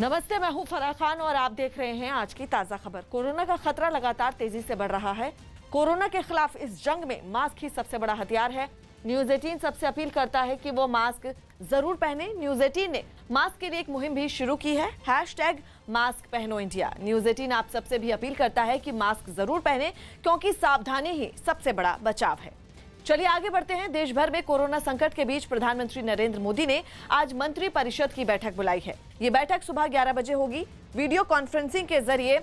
नमस्ते, मैं हूं फराह खान और आप देख रहे हैं आज की ताजा खबर। कोरोना का खतरा लगातार तेजी से बढ़ रहा है। कोरोना के खिलाफ इस जंग में मास्क ही सबसे बड़ा हथियार है। न्यूज 18 सबसे अपील करता है कि वो मास्क जरूर पहने। न्यूज 18 ने मास्क के लिए एक मुहिम भी शुरू की है, #मास्क पहनो इंडिया। न्यूज 18 आप सबसे भी अपील करता है कि मास्क जरूर पहने, क्योंकि सावधानी ही सबसे बड़ा बचाव है। चलिए आगे बढ़ते हैं। देश भर में कोरोना संकट के बीच प्रधानमंत्री नरेंद्र मोदी ने आज मंत्री परिषद की बैठक बुलाई है। ये बैठक सुबह 11 बजे होगी। वीडियो कॉन्फ्रेंसिंग के जरिए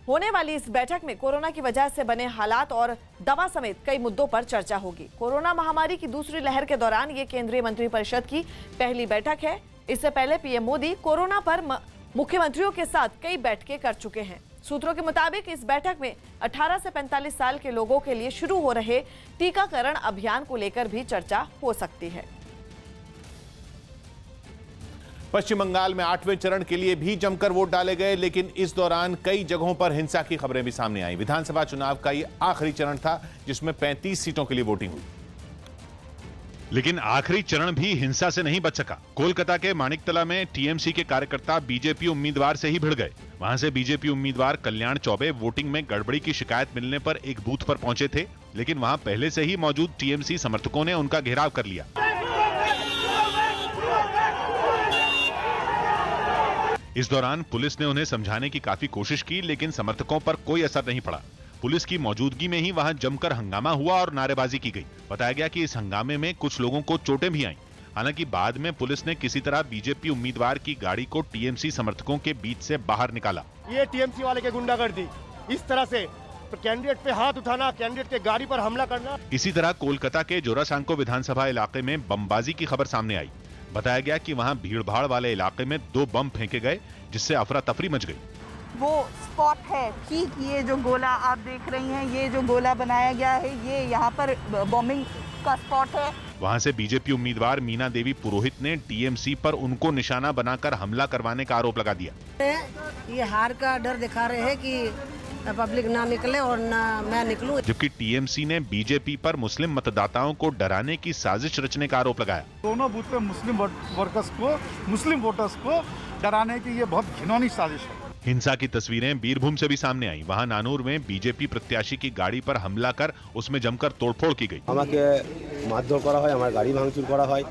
होने वाली इस बैठक में कोरोना की वजह से बने हालात और दवा समेत कई मुद्दों पर चर्चा होगी। कोरोना महामारी की दूसरी लहर के दौरान ये केंद्रीय मंत्री परिषद की पहली बैठक है। इससे पहले पीएम मोदी कोरोना पर मुख्यमंत्रियों के साथ कई बैठकें कर चुके हैं। सूत्रों के मुताबिक इस बैठक में 18 से 45 साल के लोगों के लिए शुरू हो रहे टीकाकरण अभियान को लेकर भी चर्चा हो सकती है। पश्चिम बंगाल में 8वें चरण के लिए भी जमकर वोट डाले गए, लेकिन इस दौरान कई जगहों पर हिंसा की खबरें भी सामने आई। विधानसभा चुनाव का ये आखिरी चरण था जिसमें 35 सीटों के लिए वोटिंग हुई, लेकिन आखिरी चरण भी हिंसा से नहीं बच सका। कोलकाता के मानिकतला में टीएमसी के कार्यकर्ता बीजेपी उम्मीदवार से ही भिड़ गए। वहां से बीजेपी उम्मीदवार कल्याण चौबे वोटिंग में गड़बड़ी की शिकायत मिलने पर एक बूथ पर पहुंचे थे, लेकिन वहां पहले से ही मौजूद टीएमसी समर्थकों ने उनका घेराव कर लिया। इस दौरान पुलिस ने उन्हें समझाने की काफी कोशिश की, लेकिन समर्थकों पर कोई असर नहीं पड़ा। पुलिस की मौजूदगी में ही वहां जमकर हंगामा हुआ और नारेबाजी की गई। बताया गया कि इस हंगामे में कुछ लोगों को चोटें भी आईं। हालांकि बाद में पुलिस ने किसी तरह बीजेपी उम्मीदवार की गाड़ी को टीएमसी समर्थकों के बीच से बाहर निकाला। ये टीएमसी वाले के गुंडागर्दी, इस तरह से कैंडिडेट पे हाथ उठाना, कैंडिडेट के गाड़ी पर हमला करना। इसी तरह कोलकाता के जोरासांको विधानसभा इलाके में बमबाजी की खबर सामने आई। बताया गया कि वहां भीड़भाड़ वाले इलाके में 2 बम फेंके गए, जिससे अफरा तफरी मच गई। वो स्पॉट है, ठीक ये जो गोला आप देख रही हैं, ये जो गोला बनाया गया है, ये यहाँ पर बॉम्बिंग का स्पॉट है। वहां से बीजेपी उम्मीदवार मीना देवी पुरोहित ने टीएमसी पर उनको निशाना बनाकर हमला करवाने का आरोप लगा दिया। ये हार का डर दिखा रहे हैं कि पब्लिक ना निकले और ना मैं निकलूं। जबकि टीएमसी ने बीजेपी पर मुस्लिम मतदाताओं को डराने की साजिश रचने का आरोप लगाया। दोनों बूथ पे मुस्लिम वोटर्स को डराने की ये बहुत घिनौनी साजिश है। हिंसा की तस्वीरें बीरभूम से भी सामने आई। वहां नानूर में बीजेपी प्रत्याशी की गाड़ी पर हमला कर उसमें जमकर तोड़फोड़ की गई। আমাকে মারধর করা হয়, আমার গাড়ি ভাঙচুর করা হয়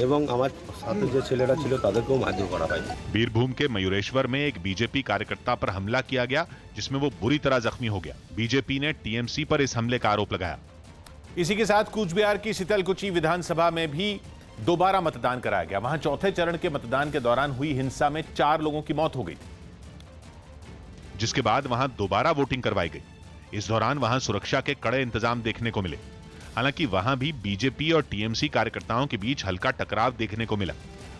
এবং আমার সাথে যে ছেলেরা ছিল তাদেরকেও মারধর করা হয়। बीरभूम के मयूरेश्वर में एक बीजेपी कार्यकर्ता पर हमला किया गया, जिसमें वो बुरी तरह जख्मी हो गया। बीजेपी ने टीएमसी पर इस हमले का आरोप लगाया। इसी के साथ कूच बिहार की शीतलकुची विधानसभा में भी दोबारा मतदान कराया गया। वहां चौथे चरण के मतदान के दौरान हुई हिंसा में 4 लोगों की मौत हो गई, जिसके बाद वहां दोबारा वोटिंग करवाई गई। इस दौरान वहां सुरक्षा के कड़े इंतजाम देखने को मिले। हालांकि वहां भी बीजेपी और टीएमसी कार्यकर्ताओं के बीच हल्का टकराव देखने को मिला।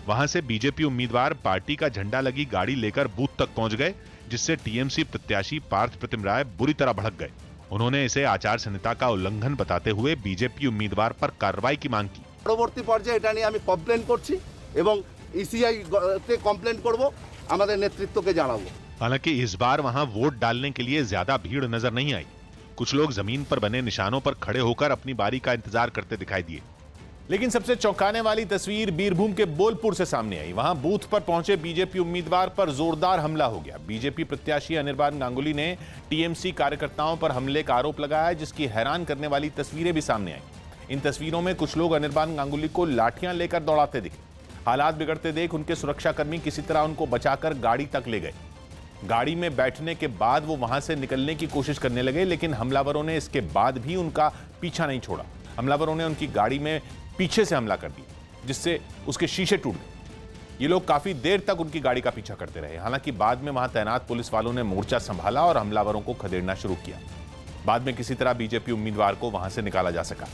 वहां से बीजेपी उम्मीदवार पार्टी का झंडा लगी गाड़ी लेकर बूथ तक पहुंच गए, जिससे टीएमसी प्रत्याशी पार्थ प्रतिम राय बुरी तरह भड़क गए। उन्होंने इसे आचार संहिता का उल्लंघन बताते हुए बीजेपी उम्मीदवार पर कार्रवाई की मांग की। পরবর্তী পর্যায়ে এটা নিয়ে আমি কমপ্লেন করছি এবং ইসিআই তে কমপ্লেন করব, আমাদের নেতৃত্বকে জানাবো। हालांकि इस बार वहां वोट डालने के लिए ज्यादा भीड़ नजर नहीं आई। कुछ लोग जमीन पर बने निशानों पर खड़े होकर अपनी बारी का इंतजार करते दिखाई दिए। लेकिन सबसे चौंकाने वाली तस्वीर बीरभूम के बोलपुर से सामने आई। वहां बूथ पर पहुंचे बीजेपी उम्मीदवार पर जोरदार हमला हो गया। बीजेपी प्रत्याशी अनिर्बान गांगुली ने टीएमसी कार्यकर्ताओं पर हमले का आरोप लगाया, जिसकी हैरान करने वाली तस्वीरें भी सामने आई। इन तस्वीरों में कुछ लोग अनिर्बान गांगुली को लाठियां लेकर दौड़ाते दिखे। हालात बिगड़ते देख उनके सुरक्षाकर्मी किसी तरह उनको बचाकर गाड़ी तक ले गए। गाड़ी में बैठने के बाद वो वहां से निकलने की कोशिश करने लगे, लेकिन हमलावरों ने इसके बाद भी उनका पीछा नहीं छोड़ा। हमलावरों ने उनकी गाड़ी में पीछे से हमला कर दिया, जिससे उसके शीशे टूट गए। ये लोग काफी देर तक उनकी गाड़ी का पीछा करते रहे। हालांकि बाद में वहां तैनात पुलिस वालों ने मोर्चा संभाला और हमलावरों को खदेड़ना शुरू किया। बाद में किसी तरह बीजेपी उम्मीदवार को वहां से निकाला जा सका।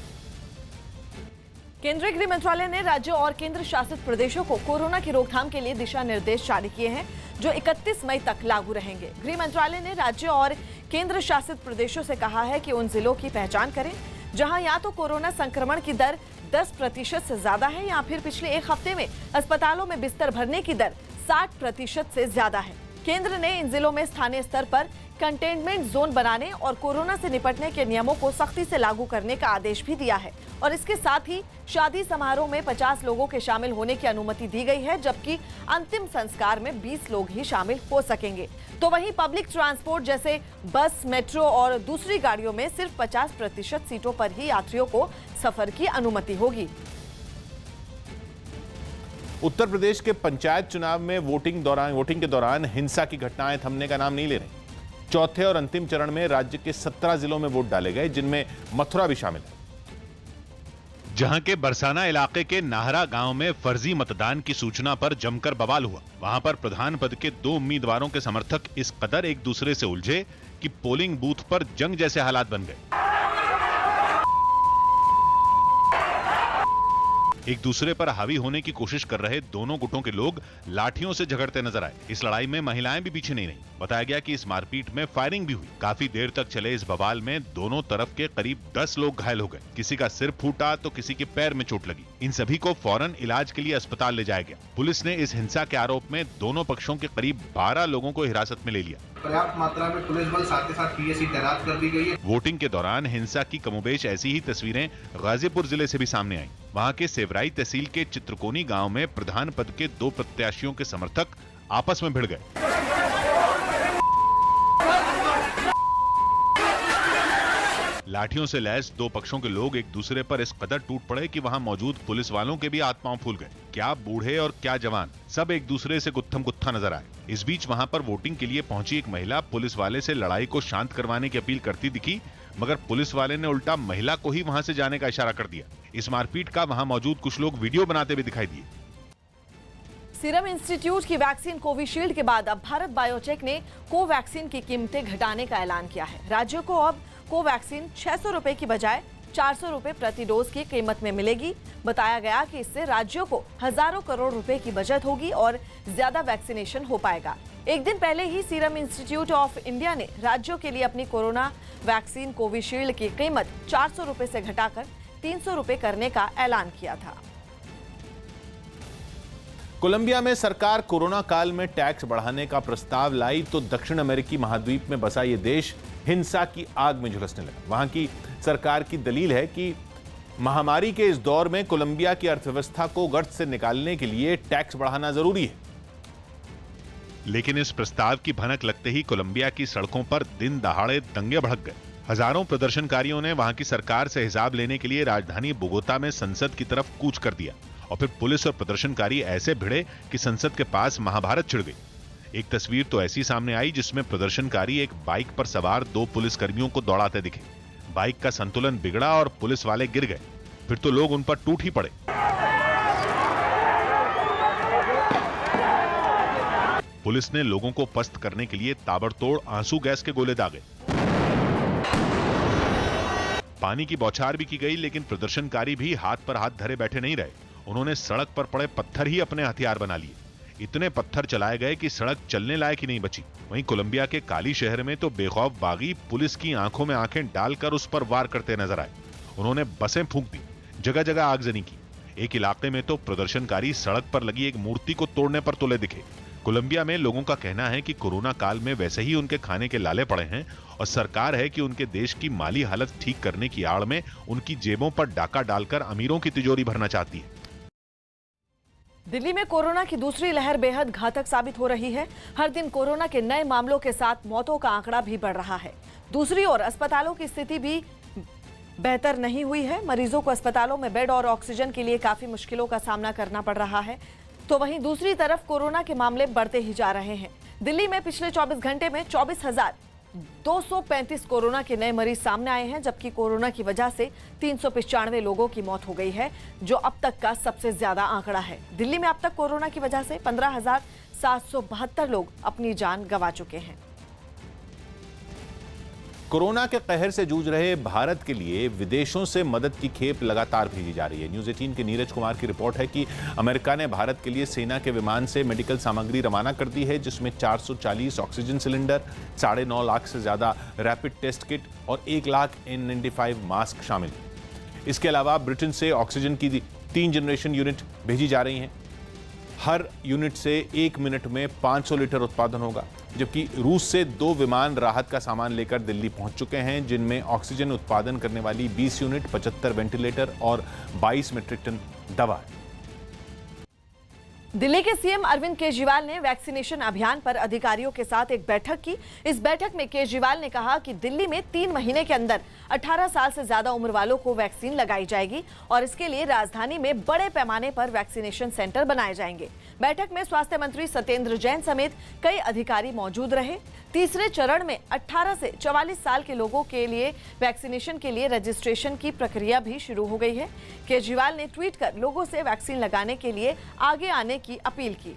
केंद्रीय गृह मंत्रालय ने राज्यों और केंद्र शासित प्रदेशों को कोरोना की रोकथाम के लिए दिशा निर्देश जारी किए हैं, जो 31 मई तक लागू रहेंगे। गृह मंत्रालय ने राज्यों और केंद्र शासित प्रदेशों से कहा है कि उन जिलों की पहचान करें जहां या तो कोरोना संक्रमण की दर 10% से ज्यादा है, या फिर पिछले 1 हफ्ते में अस्पतालों में बिस्तर भरने की दर 60% से ज्यादा है। केंद्र ने इन जिलों में स्थानीय स्तर पर कंटेनमेंट जोन बनाने और कोरोना से निपटने के नियमों को सख्ती से लागू करने का आदेश भी दिया है और इसके साथ ही शादी समारोह में 50 लोगों के शामिल होने की अनुमति दी गई है, जबकि अंतिम संस्कार में 20 लोग ही शामिल हो सकेंगे। तो वहीं पब्लिक ट्रांसपोर्ट जैसे बस, मेट्रो और दूसरी गाड़ियों में सिर्फ 50% सीटों पर ही यात्रियों को सफर की अनुमति होगी। उत्तर प्रदेश के पंचायत चुनाव में वोटिंग के दौरान हिंसा की घटनाएं थमने का नाम नहीं ले रही। चौथे और अंतिम चरण में राज्य के 17 जिलों में वोट डाले गए, जिनमें मथुरा भी शामिल है। जहां के बरसाना इलाके के नाहरा गांव में फर्जी मतदान की सूचना पर जमकर बवाल हुआ। वहां पर प्रधान पद के 2 उम्मीदवारों के समर्थक इस कदर एक दूसरे से उलझे कि पोलिंग बूथ पर जंग जैसे हालात बन गए। एक दूसरे पर हावी होने की कोशिश कर रहे दोनों गुटों के लोग लाठियों से झगड़ते नजर आए। इस लड़ाई में महिलाएं भी पीछे नहीं रहीं। बताया गया कि इस मारपीट में फायरिंग भी हुई। काफी देर तक चले इस बवाल में दोनों तरफ के करीब 10 लोग घायल हो गए। किसी का सिर फूटा तो किसी के पैर में चोट लगी। इन सभी को फौरन इलाज के लिए अस्पताल ले जाया गया। पुलिस ने इस हिंसा के आरोप में दोनों पक्षों के करीब 12 लोगों को हिरासत में ले लिया। पर्याप्त मात्रा में पुलिस बल साथ के साथ पीएसी तैनात कर दी गई है। वोटिंग के दौरान हिंसा की कमोबेश ऐसी ही तस्वीरें गाजीपुर जिले से भी सामने आई। वहां के सेवराई तहसील के चित्रकोनी गांव में प्रधान पद के 2 प्रत्याशियों के समर्थक आपस में भिड़ गए। लाठियों से लैस 2 पक्षों के लोग एक दूसरे पर इस कदर टूट पड़े कि वहां मौजूद पुलिस वालों के भी हाथ पांव फूल गए। क्या बूढ़े और क्या जवान, सब एक दूसरे से गुत्थम गुत्था नजर आए। इस बीच वहां पर वोटिंग के लिए पहुंची एक महिला पुलिस वाले से लड़ाई को शांत करवाने की अपील करती दिखी, मगर पुलिस वाले ने उल्टा महिला को ही वहां से जाने का इशारा कर दिया। इस मारपीट का वहां मौजूद कुछ लोग वीडियो बनाते हुए दिखाई दिए। सीरम इंस्टीट्यूट की वैक्सीन कोविशील्ड के बाद अब भारत बायोटेक ने कोवैक्सीन की कीमतें घटाने का ऐलान किया है। राज्यों को अब कोवैक्सीन 600 रुपए की बजाय 400 रुपए प्रति डोज की कीमत में मिलेगी। बताया गया कि इससे राज्यों को हजारों करोड़ रुपए की बचत होगी और ज्यादा वैक्सीनेशन हो पाएगा। एक दिन पहले ही सीरम इंस्टीट्यूट ऑफ इंडिया ने राज्यों के लिए अपनी कोरोना वैक्सीन कोविशील्ड की कीमत 400 रुपए से घटाकर 300 रुपए करने का ऐलान किया था। कोलंबिया में सरकार कोरोना काल में टैक्स बढ़ाने का प्रस्ताव लाई तो दक्षिण अमेरिकी महाद्वीप में बसा यह देश हिंसा की आग में झुलसने लगा। वहां की सरकार की दलील है कि महामारी के इस दौर में कोलंबिया की अर्थव्यवस्था को गर्त से निकालने के लिए टैक्स बढ़ाना जरूरी है। लेकिन इस प्रस्ताव की भनक लगते ही कोलंबिया की सड़कों पर दिन दहाड़े दंगे भड़क गए। हजारों प्रदर्शनकारियों ने वहां की सरकार से हिसाब लेने के लिए राजधानी बोगोता में संसद की तरफ कूच कर दिया और फिर पुलिस और प्रदर्शनकारी ऐसे भिड़े कि संसद के पास महाभारत छिड़ गई। एक तस्वीर तो ऐसी सामने आई जिसमें प्रदर्शनकारी एक बाइक पर सवार 2 पुलिसकर्मियों को दौड़ाते दिखे। बाइक का संतुलन बिगड़ा और पुलिस वाले गिर गए। फिर तो लोग उन पर टूट ही पड़े। पुलिस ने लोगों को पस्त करने के लिए ताबड़तोड़ आंसू गैस के गोले दागे। पानी की बौछार भी की गई, लेकिन प्रदर्शनकारी भी हाथ पर हाथ धरे बैठे नहीं रहे। उन्होंने सड़क पर पड़े पत्थर ही अपने हथियार बना लिए। इतने पत्थर चलाए गए कि सड़क चलने लायक ही नहीं बची। वहीं कोलंबिया के काली शहर में तो बेखौफ बागी पुलिस की आंखों में आंखें डालकर उस पर वार करते नजर आए। उन्होंने बसें फूंक दी, जगह जगह आगजनी की। एक इलाके में तो प्रदर्शनकारी सड़क पर लगी एक मूर्ति को तोड़ने पर तुले दिखे। कोलंबिया में लोगों का कहना है कि कोरोना काल में वैसे ही उनके खाने के लाले पड़े हैं और सरकार है कि उनके देश की माली हालत ठीक करने की आड़ में उनकी जेबों पर डाका डालकर अमीरों की तिजोरी भरना चाहती है। दिल्ली में कोरोना की दूसरी लहर बेहद घातक साबित हो रही है। हर दिन कोरोना के नए मामलों के साथ मौतों का आंकड़ा भी बढ़ रहा है। दूसरी ओर अस्पतालों की स्थिति भी बेहतर नहीं हुई है। मरीजों को अस्पतालों में बेड और ऑक्सीजन के लिए काफी मुश्किलों का सामना करना पड़ रहा है। तो वहीं दूसरी तरफ कोरोना के मामले बढ़ते ही जा रहे हैं। दिल्ली में पिछले 24 घंटे में 24,235 कोरोना के नए मरीज सामने आए हैं, जबकि कोरोना की वजह से 395 लोगों की मौत हो गई है, जो अब तक का सबसे ज्यादा आंकड़ा है। दिल्ली में अब तक कोरोना की वजह से 15,772 लोग अपनी जान गंवा चुके हैं। कोरोना के कहर से जूझ रहे भारत के लिए विदेशों से मदद की खेप लगातार भेजी जा रही है। न्यूज़ 18 के नीरज कुमार की रिपोर्ट है कि अमेरिका ने भारत के लिए सेना के विमान से मेडिकल सामग्री रवाना कर दी है, जिसमें 440 ऑक्सीजन सिलेंडर, 9.5 लाख से ज्यादा रैपिड टेस्ट किट और 1 लाख N95 मास्क शामिल। इसके अलावा ब्रिटेन से ऑक्सीजन की 3 जनरेशन यूनिट भेजी जा रही हैं। हर यूनिट से 1 मिनट में 500 लीटर उत्पादन होगा। जबकि रूस से 2 विमान राहत का सामान लेकर दिल्ली पहुंच चुके हैं, जिनमें ऑक्सीजन उत्पादन करने वाली 20 यूनिट, 75 वेंटिलेटर और 22 मीट्रिक टन दवा है। दिल्ली के सीएम अरविंद केजरीवाल ने वैक्सीनेशन अभियान पर अधिकारियों के साथ एक बैठक की। इस बैठक में केजरीवाल ने कहा कि दिल्ली में 3 महीने के अंदर 18 साल से ज्यादा उम्र वालों को वैक्सीन लगाई जाएगी और इसके लिए राजधानी में बड़े पैमाने पर वैक्सीनेशन सेंटर बनाए जाएंगे। बैठक में स्वास्थ्य मंत्री सत्येंद्र जैन समेत कई अधिकारी मौजूद रहे। तीसरे चरण में 18 से 44 साल के लोगों के लिए वैक्सीनेशन के लिए रजिस्ट्रेशन की प्रक्रिया भी शुरू हो गई है। केजरीवाल ने ट्वीट कर लोगों से वैक्सीन लगाने के लिए आगे आने की अपील की।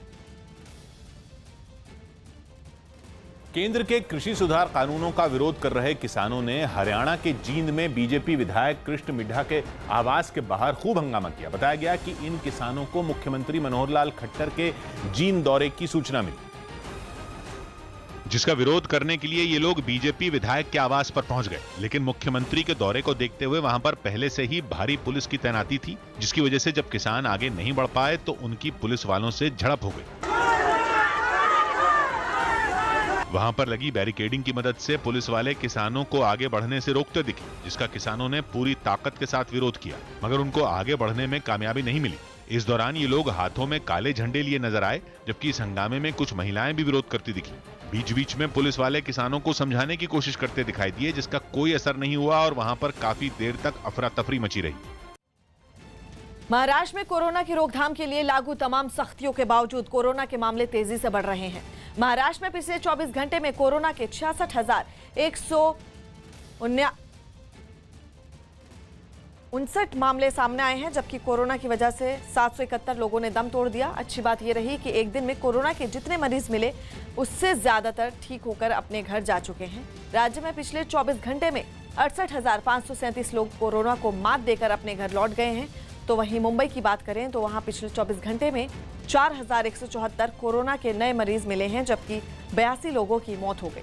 केंद्र के कृषि सुधार कानूनों का विरोध कर रहे किसानों ने हरियाणा के जींद में बीजेपी विधायक कृष्ण मिड्ढा के आवास के बाहर खूब हंगामा किया। बताया गया कि इन किसानों को मुख्यमंत्री मनोहर लाल खट्टर के जींद दौरे की सूचना मिली, जिसका विरोध करने के लिए ये लोग बीजेपी विधायक के आवास पर पहुंच गए। लेकिन मुख्यमंत्री के दौरे को देखते हुए वहां पर पहले से ही भारी पुलिस की तैनाती थी, जिसकी वजह से जब किसान आगे नहीं बढ़ पाए तो उनकी पुलिस वालों से झड़प हो गई। वहां पर लगी बैरिकेडिंग की मदद से पुलिस वाले किसानों को आगे बढ़ने से रोकते दिखे, जिसका किसानों ने पूरी ताकत के साथ विरोध किया, मगर उनको आगे बढ़ने में कामयाबी नहीं मिली। इस दौरान ये लोग हाथों में काले झंडे लिए नजर आए, जबकि इस हंगामे में कुछ महिलाएं भी विरोध करती दिखी। बीच बीच में पुलिस वाले किसानों को समझाने की कोशिश करते दिखाई दिए, जिसका कोई असर नहीं हुआ और वहां पर काफी देर तक अफरा तफरी मची रही। महाराष्ट्र में कोरोना की रोकथाम के लिए लागू तमाम सख्तियों के बावजूद कोरोना के मामले तेजी से बढ़ रहे हैं। महाराष्ट्र में पिछले 24 घंटे में कोरोना के 66,159 मामले सामने आए हैं, जबकि कोरोना की वजह से 771 लोगों ने दम तोड़ दिया। अच्छी बात यह रही कि एक दिन में कोरोना के जितने मरीज मिले उससे ज्यादातर ठीक होकर अपने घर जा चुके हैं। राज्य में पिछले 24 घंटे में 68,537 लोग कोरोना को मात देकर अपने घर लौट गए हैं। तो वहीं मुंबई की बात करें तो वहां पिछले 24 घंटे में 4,174 कोरोना के नए मरीज मिले हैं, जबकि 82 लोगों की मौत हो गई।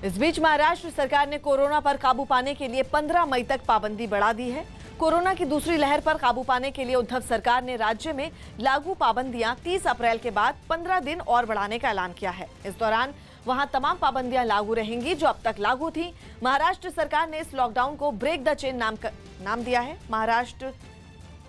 इस बीच महाराष्ट्र सरकार ने कोरोना पर काबू पाने के लिए 15 मई तक पाबंदी बढ़ा दी है। कोरोना की दूसरी लहर पर काबू पाने के लिए उद्धव सरकार ने राज्य में लागू पाबंदियां 30 अप्रैल के बाद 15 दिन और बढ़ाने का ऐलान किया है। इस दौरान वहां तमाम पाबंदियां लागू रहेंगी जो अब तक लागू थी। महाराष्ट्र सरकार ने इस लॉकडाउन को ब्रेक द चेन नाम दिया है। महाराष्ट्र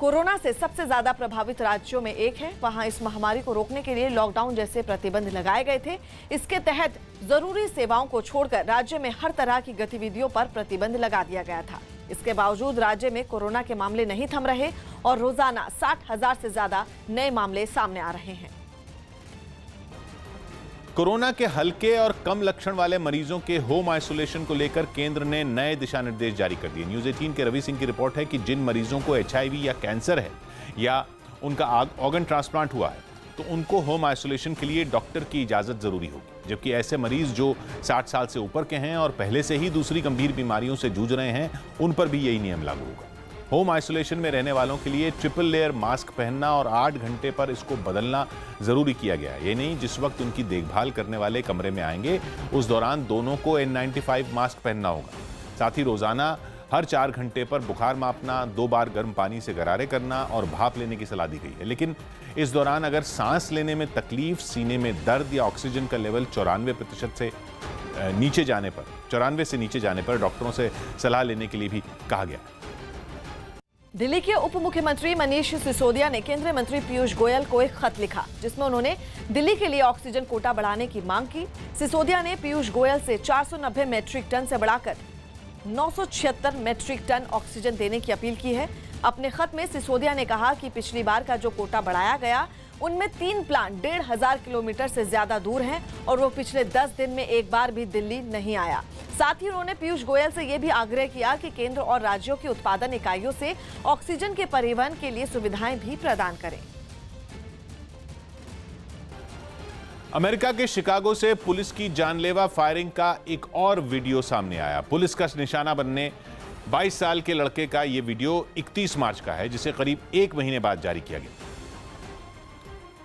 कोरोना से सबसे ज्यादा प्रभावित राज्यों में एक है। वहां इस महामारी को रोकने के लिए लॉकडाउन जैसे प्रतिबंध लगाए गए थे। इसके तहत जरूरी सेवाओं को छोड़कर राज्य में हर तरह की गतिविधियों पर प्रतिबंध लगा दिया गया था। इसके बावजूद राज्य में कोरोना के मामले नहीं थम रहे और रोजाना 60,000 से ज्यादा नए मामले सामने आ रहे हैं। कोरोना के हल्के और कम लक्षण वाले मरीजों के होम आइसोलेशन को लेकर केंद्र ने नए दिशा निर्देश जारी कर दिए। न्यूज़ 18 के रवि सिंह की रिपोर्ट है कि जिन मरीजों को HIV या कैंसर है या उनका ऑर्गन ट्रांसप्लांट हुआ है तो उनको होम आइसोलेशन के लिए डॉक्टर की इजाजत जरूरी होगी, जबकि ऐसे मरीज जो 60 साल से ऊपर के हैं और पहले से ही दूसरी गंभीर बीमारियों से जूझ रहे हैं उन पर भी यही नियम लागू होगा। होम आइसोलेशन में रहने वालों के लिए ट्रिपल लेयर मास्क पहनना और 8 घंटे पर इसको बदलना जरूरी किया गया है। ये नहीं जिस वक्त उनकी देखभाल करने वाले कमरे में आएंगे उस दौरान दोनों को N95 मास्क पहनना होगा। साथ ही रोजाना हर 4 घंटे पर बुखार मापना, 2 बार गर्म पानी से गरारे करना और भाप लेने की सलाह दी गई है। लेकिन इस दौरान अगर सांस लेने में तकलीफ, सीने में दर्द या ऑक्सीजन का लेवल 94% से नीचे जाने पर डॉक्टरों से सलाह लेने के लिए भी कहा गया। दिल्ली के उप मुख्यमंत्री मनीष सिसोदिया ने केंद्रीय मंत्री पीयूष गोयल को एक खत लिखा, जिसमें उन्होंने दिल्ली के लिए ऑक्सीजन कोटा बढ़ाने की मांग की। सिसोदिया ने पीयूष गोयल से 490 मीट्रिक टन से बढ़ाकर 976 मीट्रिक टन ऑक्सीजन देने की अपील की है। अपने खत में सिसोदिया ने कहा कि पिछली बार का जो कोटा बढ़ाया गया उनमें 3 प्लांट 1,500 किलोमीटर से ज्यादा दूर हैं और वो पिछले 10 दिन में एक बार भी दिल्ली नहीं आया। साथ ही उन्होंने पीयूष गोयल से यह भी आग्रह किया कि केंद्र और राज्यों की उत्पादन इकाइयों से ऑक्सीजन के परिवहन के लिए सुविधाएं भी प्रदान करें। अमेरिका के शिकागो से पुलिस की जानलेवा फायरिंग का एक और वीडियो सामने आया। पुलिस का निशाना बनने 22 साल के लड़के का यह वीडियो 31 मार्च का है, जिसे करीब 1 महीने बाद जारी किया गया,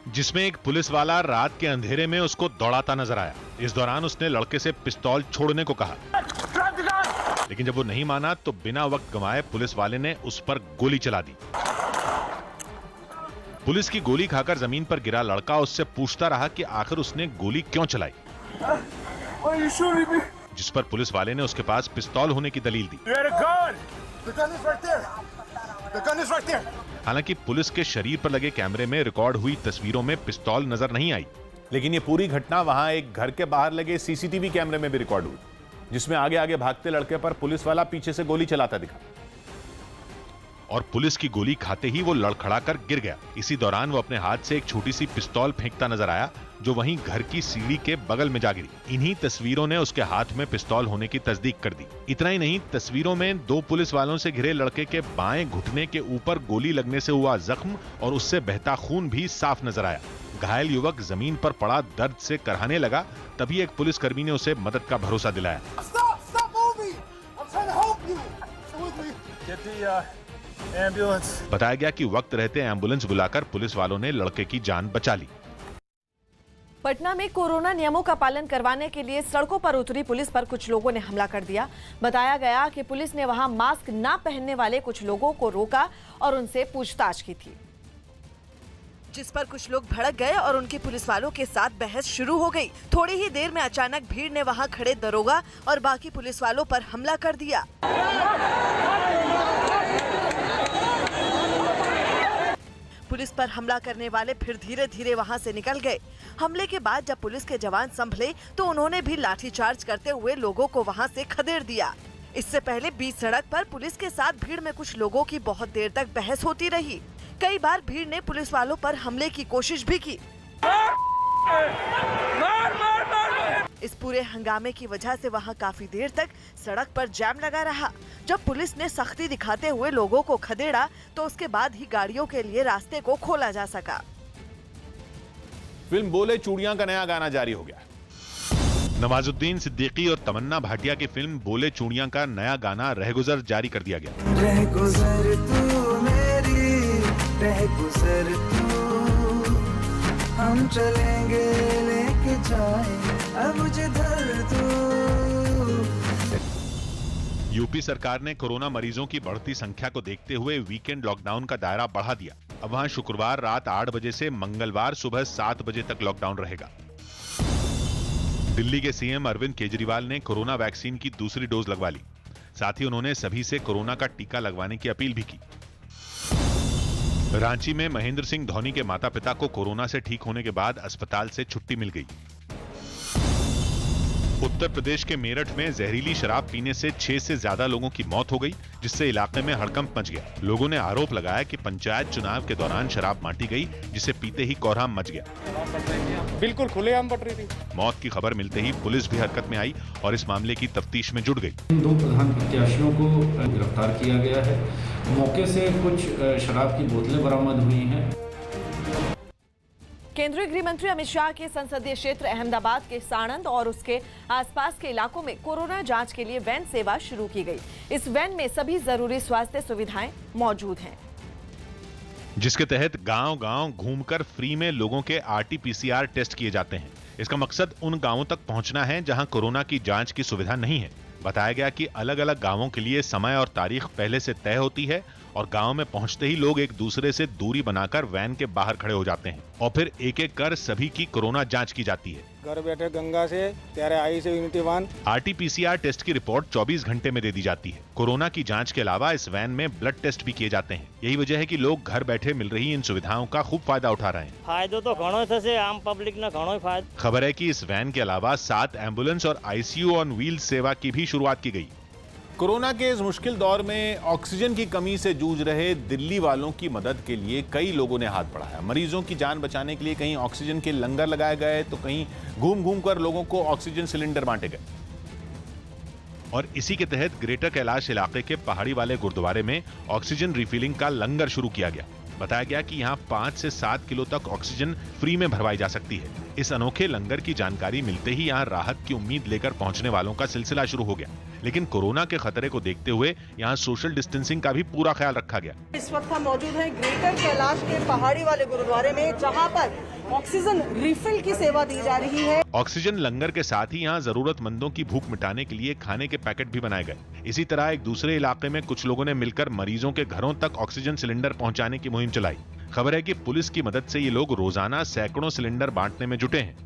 जिसमें एक पुलिस वाला रात के अंधेरे में उसको दौड़ाता नजर आया। इस दौरान उसने लड़के से पिस्तौल छोड़ने को कहा, लेकिन जब वो नहीं माना तो बिना वक्त गंवाए पुलिस वाले ने उस पर गोली चला दी। पुलिस की गोली खाकर जमीन पर गिरा लड़का उससे पूछता रहा कि आखिर उसने गोली क्यों चलाई, जिस पर पुलिस वाले ने उसके पास पिस्तौल होने की दलील दी। हालांकि पुलिस के शरीर पर लगे कैमरे में रिकॉर्ड हुई तस्वीरों में पिस्तौल नजर नहीं आई, लेकिन ये पूरी घटना वहां एक घर के बाहर लगे सीसीटीवी कैमरे में भी रिकॉर्ड हुई, जिसमें आगे आगे भागते लड़के पर पुलिस वाला पीछे से गोली चलाता दिखा और पुलिस की गोली खाते ही वो लड़खड़ाकर गिर गया। इसी दौरान वो अपने हाथ से एक छोटी सी पिस्तौल फेंकता नजर आया, जो वहीं घर की सीढ़ी के बगल में जा गिरी। इन्हीं तस्वीरों ने उसके हाथ में पिस्तौल होने की तस्दीक कर दी। इतना ही नहीं, तस्वीरों में 2 पुलिस वालों से घिरे लड़के के बाएं घुटने के ऊपर गोली लगने से हुआ जख्म और उससे बहता खून भी साफ नजर आया। घायल युवक जमीन पर पड़ा दर्द से करहाने लगा, तभी एक पुलिसकर्मी ने उसे मदद का भरोसा दिलाया। बताया गया कि वक्त रहते एम्बुलेंस बुलाकर पुलिस वालों ने लड़के की जान बचा ली। पटना में कोरोना नियमों का पालन करवाने के लिए सड़कों पर उतरी पुलिस पर कुछ लोगों ने हमला कर दिया। बताया गया कि पुलिस ने वहां मास्क न पहनने वाले कुछ लोगों को रोका और उनसे पूछताछ की थी, जिस पर कुछ लोग भड़क गए और उनके पुलिस वालों के साथ बहस शुरू हो गई। थोड़ी ही देर में अचानक भीड़ ने वहां खड़े दरोगा और बाकी पुलिस वालों पर हमला कर दिया। पुलिस पर हमला करने वाले फिर धीरे धीरे वहां से निकल गए। हमले के बाद जब पुलिस के जवान संभले तो उन्होंने भी लाठीचार्ज करते हुए लोगों को वहां से खदेड़ दिया। इससे पहले बीच सड़क पर पुलिस के साथ भीड़ में कुछ लोगों की बहुत देर तक बहस होती रही। कई बार भीड़ ने पुलिस वालों पर हमले की कोशिश भी की। इस पूरे हंगामे की वजह से वहां काफी देर तक सड़क पर जाम लगा रहा। जब पुलिस ने सख्ती दिखाते हुए लोगों को खदेड़ा तो उसके बाद ही गाड़ियों के लिए रास्ते को खोला जा सका। फिल्म बोले चूड़ियां का नया गाना जारी हो गया। नवाजुद्दीन सिद्दीकी और तमन्ना भाटिया की फिल्म बोले चूड़ियां का नया गाना रहगुजर जारी कर दिया गया। रहगुजर तू मेरी, रहगुजर तू, हम चलेंगे लेके जाए अब मुझे धर तू। यूपी सरकार ने कोरोना मरीजों की बढ़ती संख्या को देखते हुए वीकेंड लॉकडाउन का दायरा बढ़ा दिया। अब वहां शुक्रवार रात 8 बजे से मंगलवार सुबह 7 बजे तक लॉकडाउन रहेगा। दिल्ली के सीएम अरविंद केजरीवाल ने कोरोना वैक्सीन की दूसरी डोज लगवा ली। साथ ही उन्होंने सभी से कोरोना का टीका लगवाने की अपील भी की। रांची में महेंद्र सिंह धोनी के माता पिता को कोरोना से ठीक होने के बाद अस्पताल से छुट्टी मिल गई। उत्तर प्रदेश के मेरठ में जहरीली शराब पीने से 6 से ज्यादा लोगों की मौत हो गई, जिससे इलाके में हड़कंप मच गया। लोगों ने आरोप लगाया कि पंचायत चुनाव के दौरान शराब बांटी गई, जिसे पीते ही कोहराम मच गया। बिल्कुल खुलेआम बट रही थी। मौत की खबर मिलते ही पुलिस भी हरकत में आई और इस मामले की तफ्तीश में जुट गई। 2 प्रधान प्रत्याशियों को गिरफ्तार किया गया है। मौके से कुछ शराब की बोतलें बरामद हुई हैं। केंद्रीय गृह मंत्री अमित शाह के संसदीय क्षेत्र अहमदाबाद के साणंद और उसके आसपास के इलाकों में कोरोना जांच के लिए वैन सेवा शुरू की गई। इस वैन में सभी जरूरी स्वास्थ्य सुविधाएं मौजूद हैं, जिसके तहत गांव-गांव घूमकर फ्री में लोगों के RT-PCR टेस्ट किए जाते हैं। इसका मकसद उन गांवों तक पहुंचना है जहां कोरोना की जांच की सुविधा नहीं है। बताया गया कि अलग-अलग गांवों के लिए समय और तारीख पहले से तय होती है और गांव में पहुंचते ही लोग एक दूसरे से दूरी बनाकर वैन के बाहर खड़े हो जाते हैं और फिर एक-एक कर सभी की कोरोना जांच की जाती है। घर बैठे गंगा से, त्यारे आई से यूनिटी 1 RT-PCR टेस्ट की रिपोर्ट 24 घंटे में दे दी जाती है। कोरोना की जांच के अलावा इस वैन में ब्लड टेस्ट भी किए जाते हैं। यही वजह है कि लोग घर बैठे मिल रही इन सुविधाओं का खूब फायदा उठा रहे हैं। फायदो तो घणो थशे, आम पब्लिक ने घणो फायदो। खबर है कि इस वैन के अलावा 7 एम्बुलेंस और ICU ऑन व्हील सेवा की भी शुरुआत की गई। कोरोना के इस मुश्किल दौर में ऑक्सीजन की कमी से जूझ रहे दिल्ली वालों की मदद के लिए कई लोगों ने हाथ बढ़ाया। मरीजों की जान बचाने के लिए कहीं ऑक्सीजन के लंगर लगाए गए तो कहीं घूम-घूम कर लोगों को ऑक्सीजन सिलेंडर बांटे गए। और इसी के तहत ग्रेटर कैलाश इलाके के पहाड़ी वाले गुरुद्वारे में ऑक्सीजन रिफिलिंग का लंगर शुरू किया गया। बताया गया कि यहाँ 5 से 7 किलो तक ऑक्सीजन फ्री में भरवाई जा सकती है। इस अनोखे लंगर की जानकारी मिलते ही यहाँ राहत की उम्मीद लेकर पहुंचने वालों का सिलसिला शुरू हो गया। लेकिन कोरोना के खतरे को देखते हुए यहाँ सोशल डिस्टेंसिंग का भी पूरा ख्याल रखा गया। इस वक्त हम मौजूद हैं ग्रेटर कैलाश के पहाड़ी वाले गुरुद्वारे में, जहाँ पर ऑक्सीजन रिफिल की सेवा दी जा रही है। ऑक्सीजन लंगर के साथ ही यहाँ जरूरतमंदों की भूख मिटाने के लिए खाने के पैकेट भी बनाए गए। इसी तरह एक दूसरे इलाके में कुछ लोगों ने मिलकर मरीजों के घरों तक ऑक्सीजन सिलेंडर पहुंचाने की मुहिम चलाई। खबर है कि पुलिस की मदद से ये लोग रोजाना सैकड़ों सिलेंडर बांटने में जुटे हैं।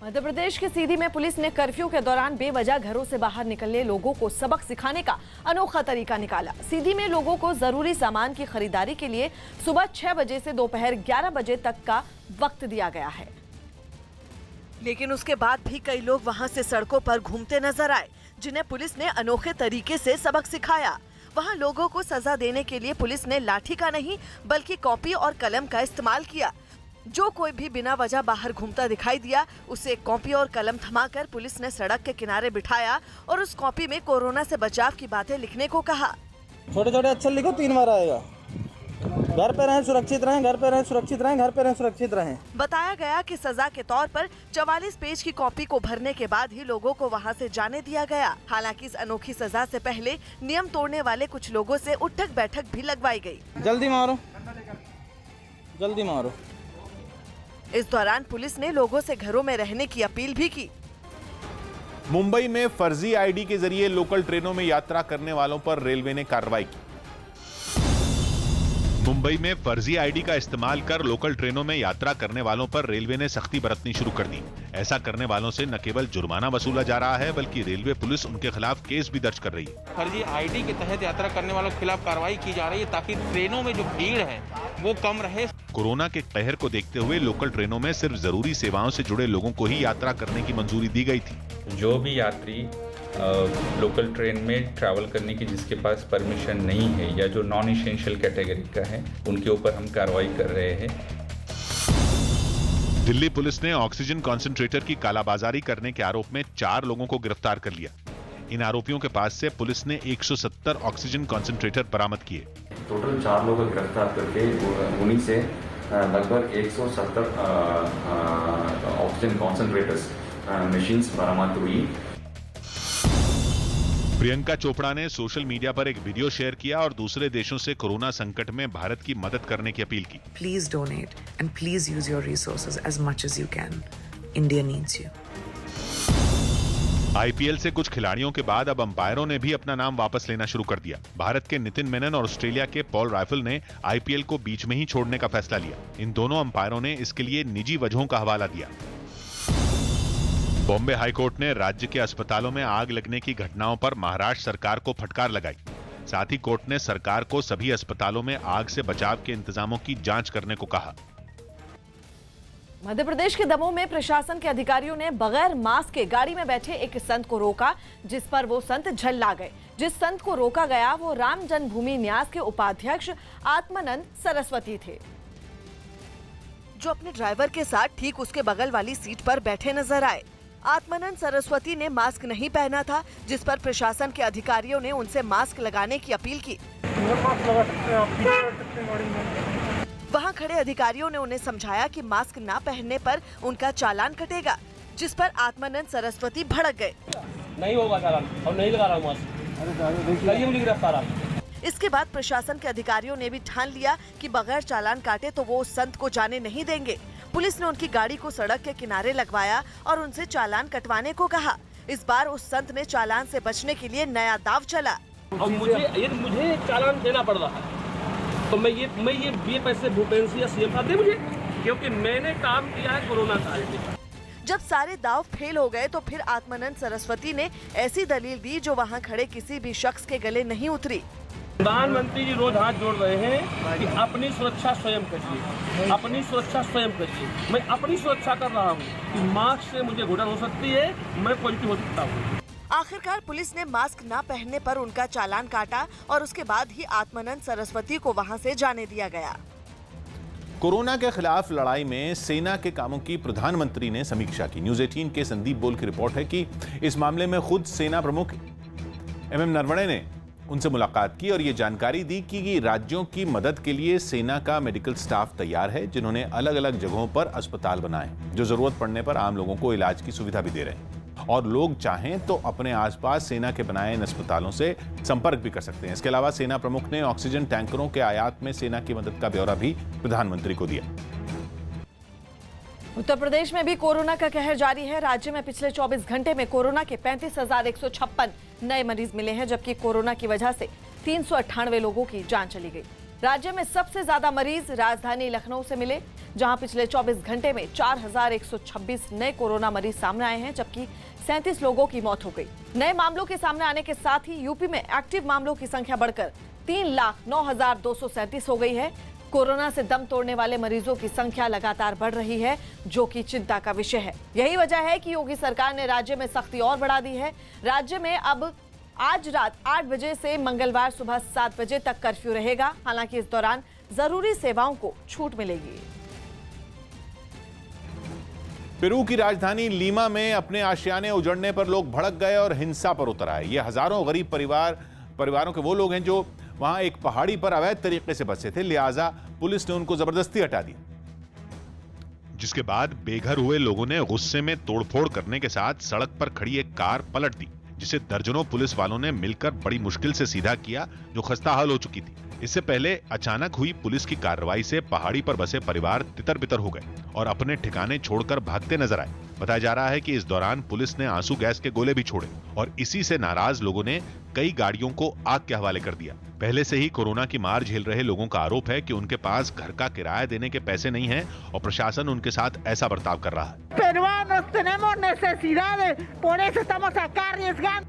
मध्य प्रदेश के सीधी में पुलिस ने कर्फ्यू के दौरान बेवजह घरों से बाहर निकलने लोगों को सबक सिखाने का अनोखा तरीका निकाला। सीधी में लोगों को जरूरी सामान की खरीदारी के लिए सुबह 6 बजे से दोपहर 11 बजे तक का वक्त दिया गया है, लेकिन उसके बाद भी कई लोग वहां से सड़कों पर घूमते नजर आए, जिन्हें पुलिस ने अनोखे तरीके से सबक सिखाया। वहां लोगों को सजा देने के लिए पुलिस ने लाठी का नहीं बल्कि कॉपी और कलम का इस्तेमाल किया। जो कोई भी बिना वजह बाहर घूमता दिखाई दिया, उसे कॉपी और कलम थमाकर पुलिस ने सड़क के किनारे बिठाया और उस कॉपी में कोरोना से बचाव की बातें लिखने को कहा। छोटे छोटे अक्षर लिखो, 3 बार आएगा। घर पे रहें, सुरक्षित रहें, घर पे रहें, सुरक्षित रहें, घर पे रहें, सुरक्षित रहें। बताया गया कि सजा के तौर पर 44 पेज की कॉपी को भरने के बाद ही लोगों को वहां से जाने दिया गया। हालांकि इस अनोखी सजा से पहले नियम तोड़ने वाले कुछ लोगों से उठक बैठक भी लगवाई गई। जल्दी मारो, जल्दी मारो। इस दौरान पुलिस ने लोगों से घरों में रहने की अपील भी की। मुंबई में फर्जी आईडी के जरिए लोकल ट्रेनों में यात्रा करने वालों पर रेलवे ने कार्रवाई की। मुंबई में फर्जी आईडी का इस्तेमाल कर लोकल ट्रेनों में यात्रा करने वालों पर रेलवे ने सख्ती बरतनी शुरू कर दी। ऐसा करने वालों से न केवल जुर्माना वसूला जा रहा है, बल्कि रेलवे पुलिस उनके खिलाफ केस भी दर्ज कर रही है। फर्जी आईडी के तहत यात्रा करने वालों के खिलाफ कार्रवाई की जा रही है ताकि ट्रेनों में जो भीड़ है वो कम रहे। कोरोना के कहर को देखते हुए लोकल ट्रेनों में सिर्फ जरूरी सेवाओं से जुड़े लोगों को ही यात्रा करने की मंजूरी दी गई थी। जो भी यात्री लोकल ट्रेन में ट्रैवल करने की जिसके पास परमिशन नहीं है या जो नॉन एसेंशियल कैटेगरी का है, उनके ऊपर हम कार्रवाई कर रहे हैं। दिल्ली पुलिस ने ऑक्सीजन कॉन्सेंट्रेटर की कालाबाजारी करने के आरोप में 4 लोगों को गिरफ्तार कर लिया। इन आरोपियों के पास से पुलिस ने 170 ऑक्सीजन कॉन्सेंट्रेटर बरामद किए। टोटल 4 लोगों को गिरफ्तार करके उन्हीं से लगभग 170 ऑक्सीजन कॉन्सेंट्रेटर्स मशीन्स बरामद हुई। प्रियंका चोपड़ा ने सोशल मीडिया पर एक वीडियो शेयर किया और दूसरे देशों से कोरोना संकट में भारत की मदद करने की अपील की। Please donate and please use your resources as much as you can. India needs you. IPL से कुछ खिलाड़ियों के बाद अब अंपायरों ने भी अपना नाम वापस लेना शुरू कर दिया। भारत के नितिन मेनन और ऑस्ट्रेलिया के पॉल राइफल ने आईपीएल को बीच में ही छोड़ने का फैसला लिया। इन दोनों अंपायरों ने इसके लिए निजी वजहों का हवाला दिया। बॉम्बे हाईकोर्ट ने राज्य के अस्पतालों में आग लगने की घटनाओं पर महाराष्ट्र सरकार को फटकार लगाई। साथ ही कोर्ट ने सरकार को सभी अस्पतालों में आग से बचाव के इंतजामों की जांच करने को कहा। मध्य प्रदेश के दमोह में प्रशासन के अधिकारियों ने बगैर मास्क के गाड़ी में बैठे एक संत को रोका, जिस पर वो संत झल्ला गए। जिस संत को रोका गया वो राम जन्मभूमि न्यास के उपाध्यक्ष आत्मानंद सरस्वती थे, जो अपने ड्राइवर के साथ ठीक उसके बगल वाली सीट पर बैठे नजर आए। आत्मानंद सरस्वती ने मास्क नहीं पहना था, जिस पर प्रशासन के अधिकारियों ने उनसे मास्क लगाने की अपील की। वहां खड़े अधिकारियों ने उन्हें समझाया कि मास्क ना पहनने पर उनका चालान कटेगा, जिस पर आत्मानंद सरस्वती भड़क गए। नहीं होगा चालान और नहीं लगा रहा हूं मास्क। इसके बाद प्रशासन के अधिकारियों ने भी ठान लिया कि बगैर चालान काटे तो वो उस संत को जाने नहीं देंगे। पुलिस ने उनकी गाड़ी को सड़क के किनारे लगवाया और उनसे चालान कटवाने को कहा। इस बार उस संत ने चालान से बचने के लिए नया दाव चला। और मुझे चालान देना पड़ रहा है, तो मैं ये पैसे भूपेंद्र या सीएम साहब दे मुझे, क्योंकि मैंने काम किया है कोरोना काल में। जब सारे दाव फेल हो गए तो फिर आत्मानंद सरस्वती ने ऐसी दलील दी जो वहां खड़े किसी भी शख्स के गले नहीं उतरी। प्रधानमंत्री जी रोज हाथ जोड़ रहे हैं कि अपनी सुरक्षा स्वयं करिए, अपनी सुरक्षा स्वयं करिए। मैं अपनी सुरक्षा कर रहा हूँ कि मास्क से मुझे घुटन हो सकती है, मैं पॉजिटिव हो सकता हूँ। आखिरकार पुलिस ने मास्क न पहनने पर उनका चालान काटा और उसके बाद ही आत्मानंद सरस्वती को वहां से जाने दिया गया। कोरोना के खिलाफ लड़ाई में सेना के कामों की प्रधानमंत्री ने समीक्षा की। न्यूज 18 के संदीप बोल की रिपोर्ट है कि इस मामले में खुद सेना प्रमुख MM नरवणे ने उनसे मुलाकात की और ये जानकारी दी कि राज्यों की मदद के लिए सेना का मेडिकल स्टाफ तैयार है, जिन्होंने अलग अलग जगहों पर अस्पताल बनाए, जो जरूरत पड़ने पर आम लोगों को इलाज की सुविधा भी दे रहे हैं। और लोग चाहें तो अपने आसपास सेना के बनाए इन अस्पतालों से संपर्क भी कर सकते हैं। इसके अलावा सेना प्रमुख ने ऑक्सीजन टैंकरों के आयात में सेना की मदद का ब्यौरा भी प्रधानमंत्री को दिया। उत्तर प्रदेश में भी कोरोना का कहर जारी है। राज्य में पिछले 24 घंटे में कोरोना के 35,156 नए मरीज मिले हैं, जबकि कोरोना की वजह से 398 लोगों की जान चली गई। राज्य में सबसे ज्यादा मरीज राजधानी लखनऊ से मिले, जहां पिछले 24 घंटे में 4126 नए कोरोना मरीज सामने आए हैं, जबकि 37 लोगों की मौत हो गई। नए मामलों के सामने आने के साथ ही यूपी में एक्टिव मामलों की संख्या बढ़कर 3,09,237 हो गई है। कोरोना से दम तोड़ने वाले मरीजों की संख्या लगातार बढ़ रही है, जो कि चिंता का विषय है। यही वजह है कि योगी सरकार ने राज्य में सख्ती और बढ़ा दी है। राज्य में अब आज रात 8 बजे से मंगलवार सुबह 7 बजे तक कर्फ्यू रहेगा। हालांकि इस दौरान जरूरी सेवाओं को छूट मिलेगी। पेरू की राजधानी लीमा में अपने आशियाने उजड़ने पर लोग भड़क गए और हिंसा पर उतर आए। ये हजारों गरीब परिवारों के वो लोग हैं जो वहां एक पहाड़ी पर अवैध तरीके से बसे थे, लिहाजा पुलिस ने उनको जबरदस्ती हटा दिया। जिसके बाद बेघर हुए लोगों ने गुस्से में तोड़फोड़ करने के साथ सड़क पर खड़ी एक कार पलट दी, जिसे दर्जनों पुलिस वालों ने मिलकर बड़ी मुश्किल से सीधा किया, जो खस्ताहाल हो चुकी थी। इससे पहले अचानक हुई पुलिस की कार्रवाई से पहाड़ी पर बसे परिवार तितर-बितर हो गए और अपने ठिकाने छोड़कर भागते नजर आए। बताया जा रहा है कि इस दौरान पुलिस ने आंसू गैस के गोले भी छोड़े और इसी से नाराज लोगों ने कई गाड़ियों को आग के हवाले कर दिया। पहले से ही कोरोना की मार झेल रहे लोगों का आरोप है कि उनके पास घर का किराया देने के पैसे नहीं हैं और प्रशासन उनके साथ ऐसा बर्ताव कर रहा है।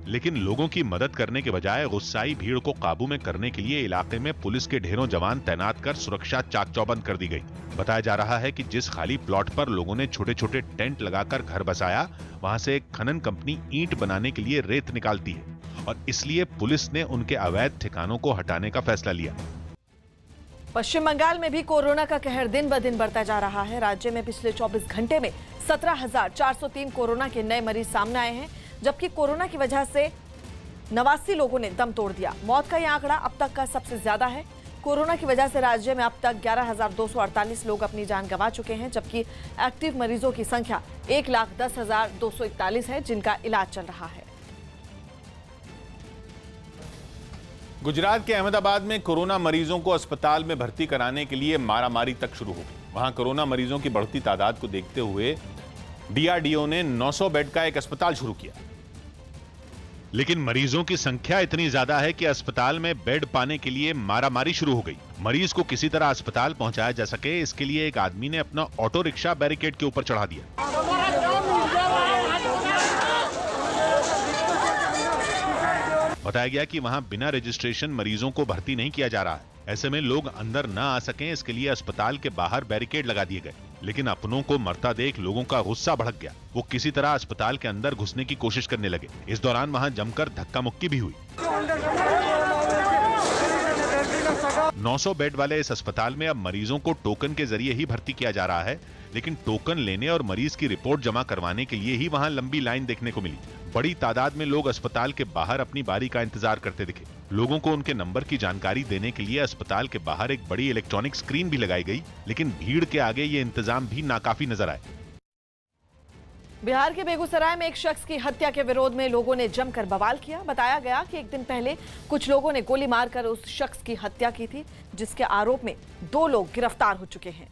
लेकिन लोगों की मदद करने के बजाय गुस्साई भीड़ को काबू में करने के लिए इलाके में पुलिस के ढेरों जवान तैनात कर सुरक्षा चाक चौबंद कर दी गई। बताया जा रहा है कि जिस खाली प्लॉट पर लोगों ने छोटे छोटे टेंट लगाकर घर बसाया, वहां से एक खनन कंपनी ईंट बनाने के लिए रेत निकालती है और इसलिए पुलिस ने उनके अवैध ठिकानों को हटाने का फैसला लिया। पश्चिम बंगाल में भी कोरोना का कहर दिन ब दिन बढ़ता जा रहा है। राज्य में पिछले 24 घंटे में 17,403 कोरोना के नए मरीज सामने आए हैं, जबकि कोरोना की वजह से 89 लोगों ने दम तोड़ दिया। मौत का यह आंकड़ा अब तक का सबसे ज्यादा है। कोरोना की वजह से राज्य में अब तक 11,248 लोग अपनी जान गंवा चुके हैं, जबकि एक्टिव मरीजों की संख्या 1,10,241 है, जिनका इलाज चल रहा है। गुजरात के अहमदाबाद में कोरोना मरीजों को अस्पताल में भर्ती कराने के लिए मारामारी तक शुरू हो गई। वहां कोरोना मरीजों की बढ़ती तादाद को देखते हुए डीआरडीओ ने 900 बेड का एक अस्पताल शुरू किया। लेकिन मरीजों की संख्या इतनी ज्यादा है कि अस्पताल में बेड पाने के लिए मारामारी शुरू हो गई। मरीज को किसी तरह अस्पताल पहुंचाया जा सके, इसके लिए एक आदमी ने अपना ऑटो रिक्शा बैरिकेड के ऊपर चढ़ा दिया। बताया गया कि वहां बिना रजिस्ट्रेशन मरीजों को भर्ती नहीं किया जा रहा है। ऐसे में लोग अंदर न आ सकें, इसके लिए अस्पताल के बाहर बैरिकेड लगा दिए गए। लेकिन अपनों को मरता देख लोगों का गुस्सा भड़क गया। वो किसी तरह अस्पताल के अंदर घुसने की कोशिश करने लगे। इस दौरान वहां जमकर धक्का मुक्की भी हुई। 900 बेड वाले इस अस्पताल में अब मरीजों को टोकन के जरिए ही भर्ती किया जा रहा है, लेकिन टोकन लेने और मरीज की रिपोर्ट जमा करवाने के लिए ही वहां लंबी लाइन देखने को मिली। बड़ी तादाद में लोग अस्पताल के बाहर अपनी बारी का इंतजार करते दिखे। लोगों को उनके नंबर की जानकारी देने के लिए अस्पताल के बाहर एक बड़ी इलेक्ट्रॉनिक स्क्रीन भी लगाई गई, लेकिन भीड़ के आगे ये इंतजाम भी नाकाफी नजर आए। बिहार के बेगूसराय में एक शख्स की हत्या के विरोध में लोगों ने जमकर बवाल किया। बताया गया कि एक दिन पहले कुछ लोगों ने गोली मारकर उस शख्स की हत्या की थी, जिसके आरोप में 2 लोग गिरफ्तार हो चुके हैं।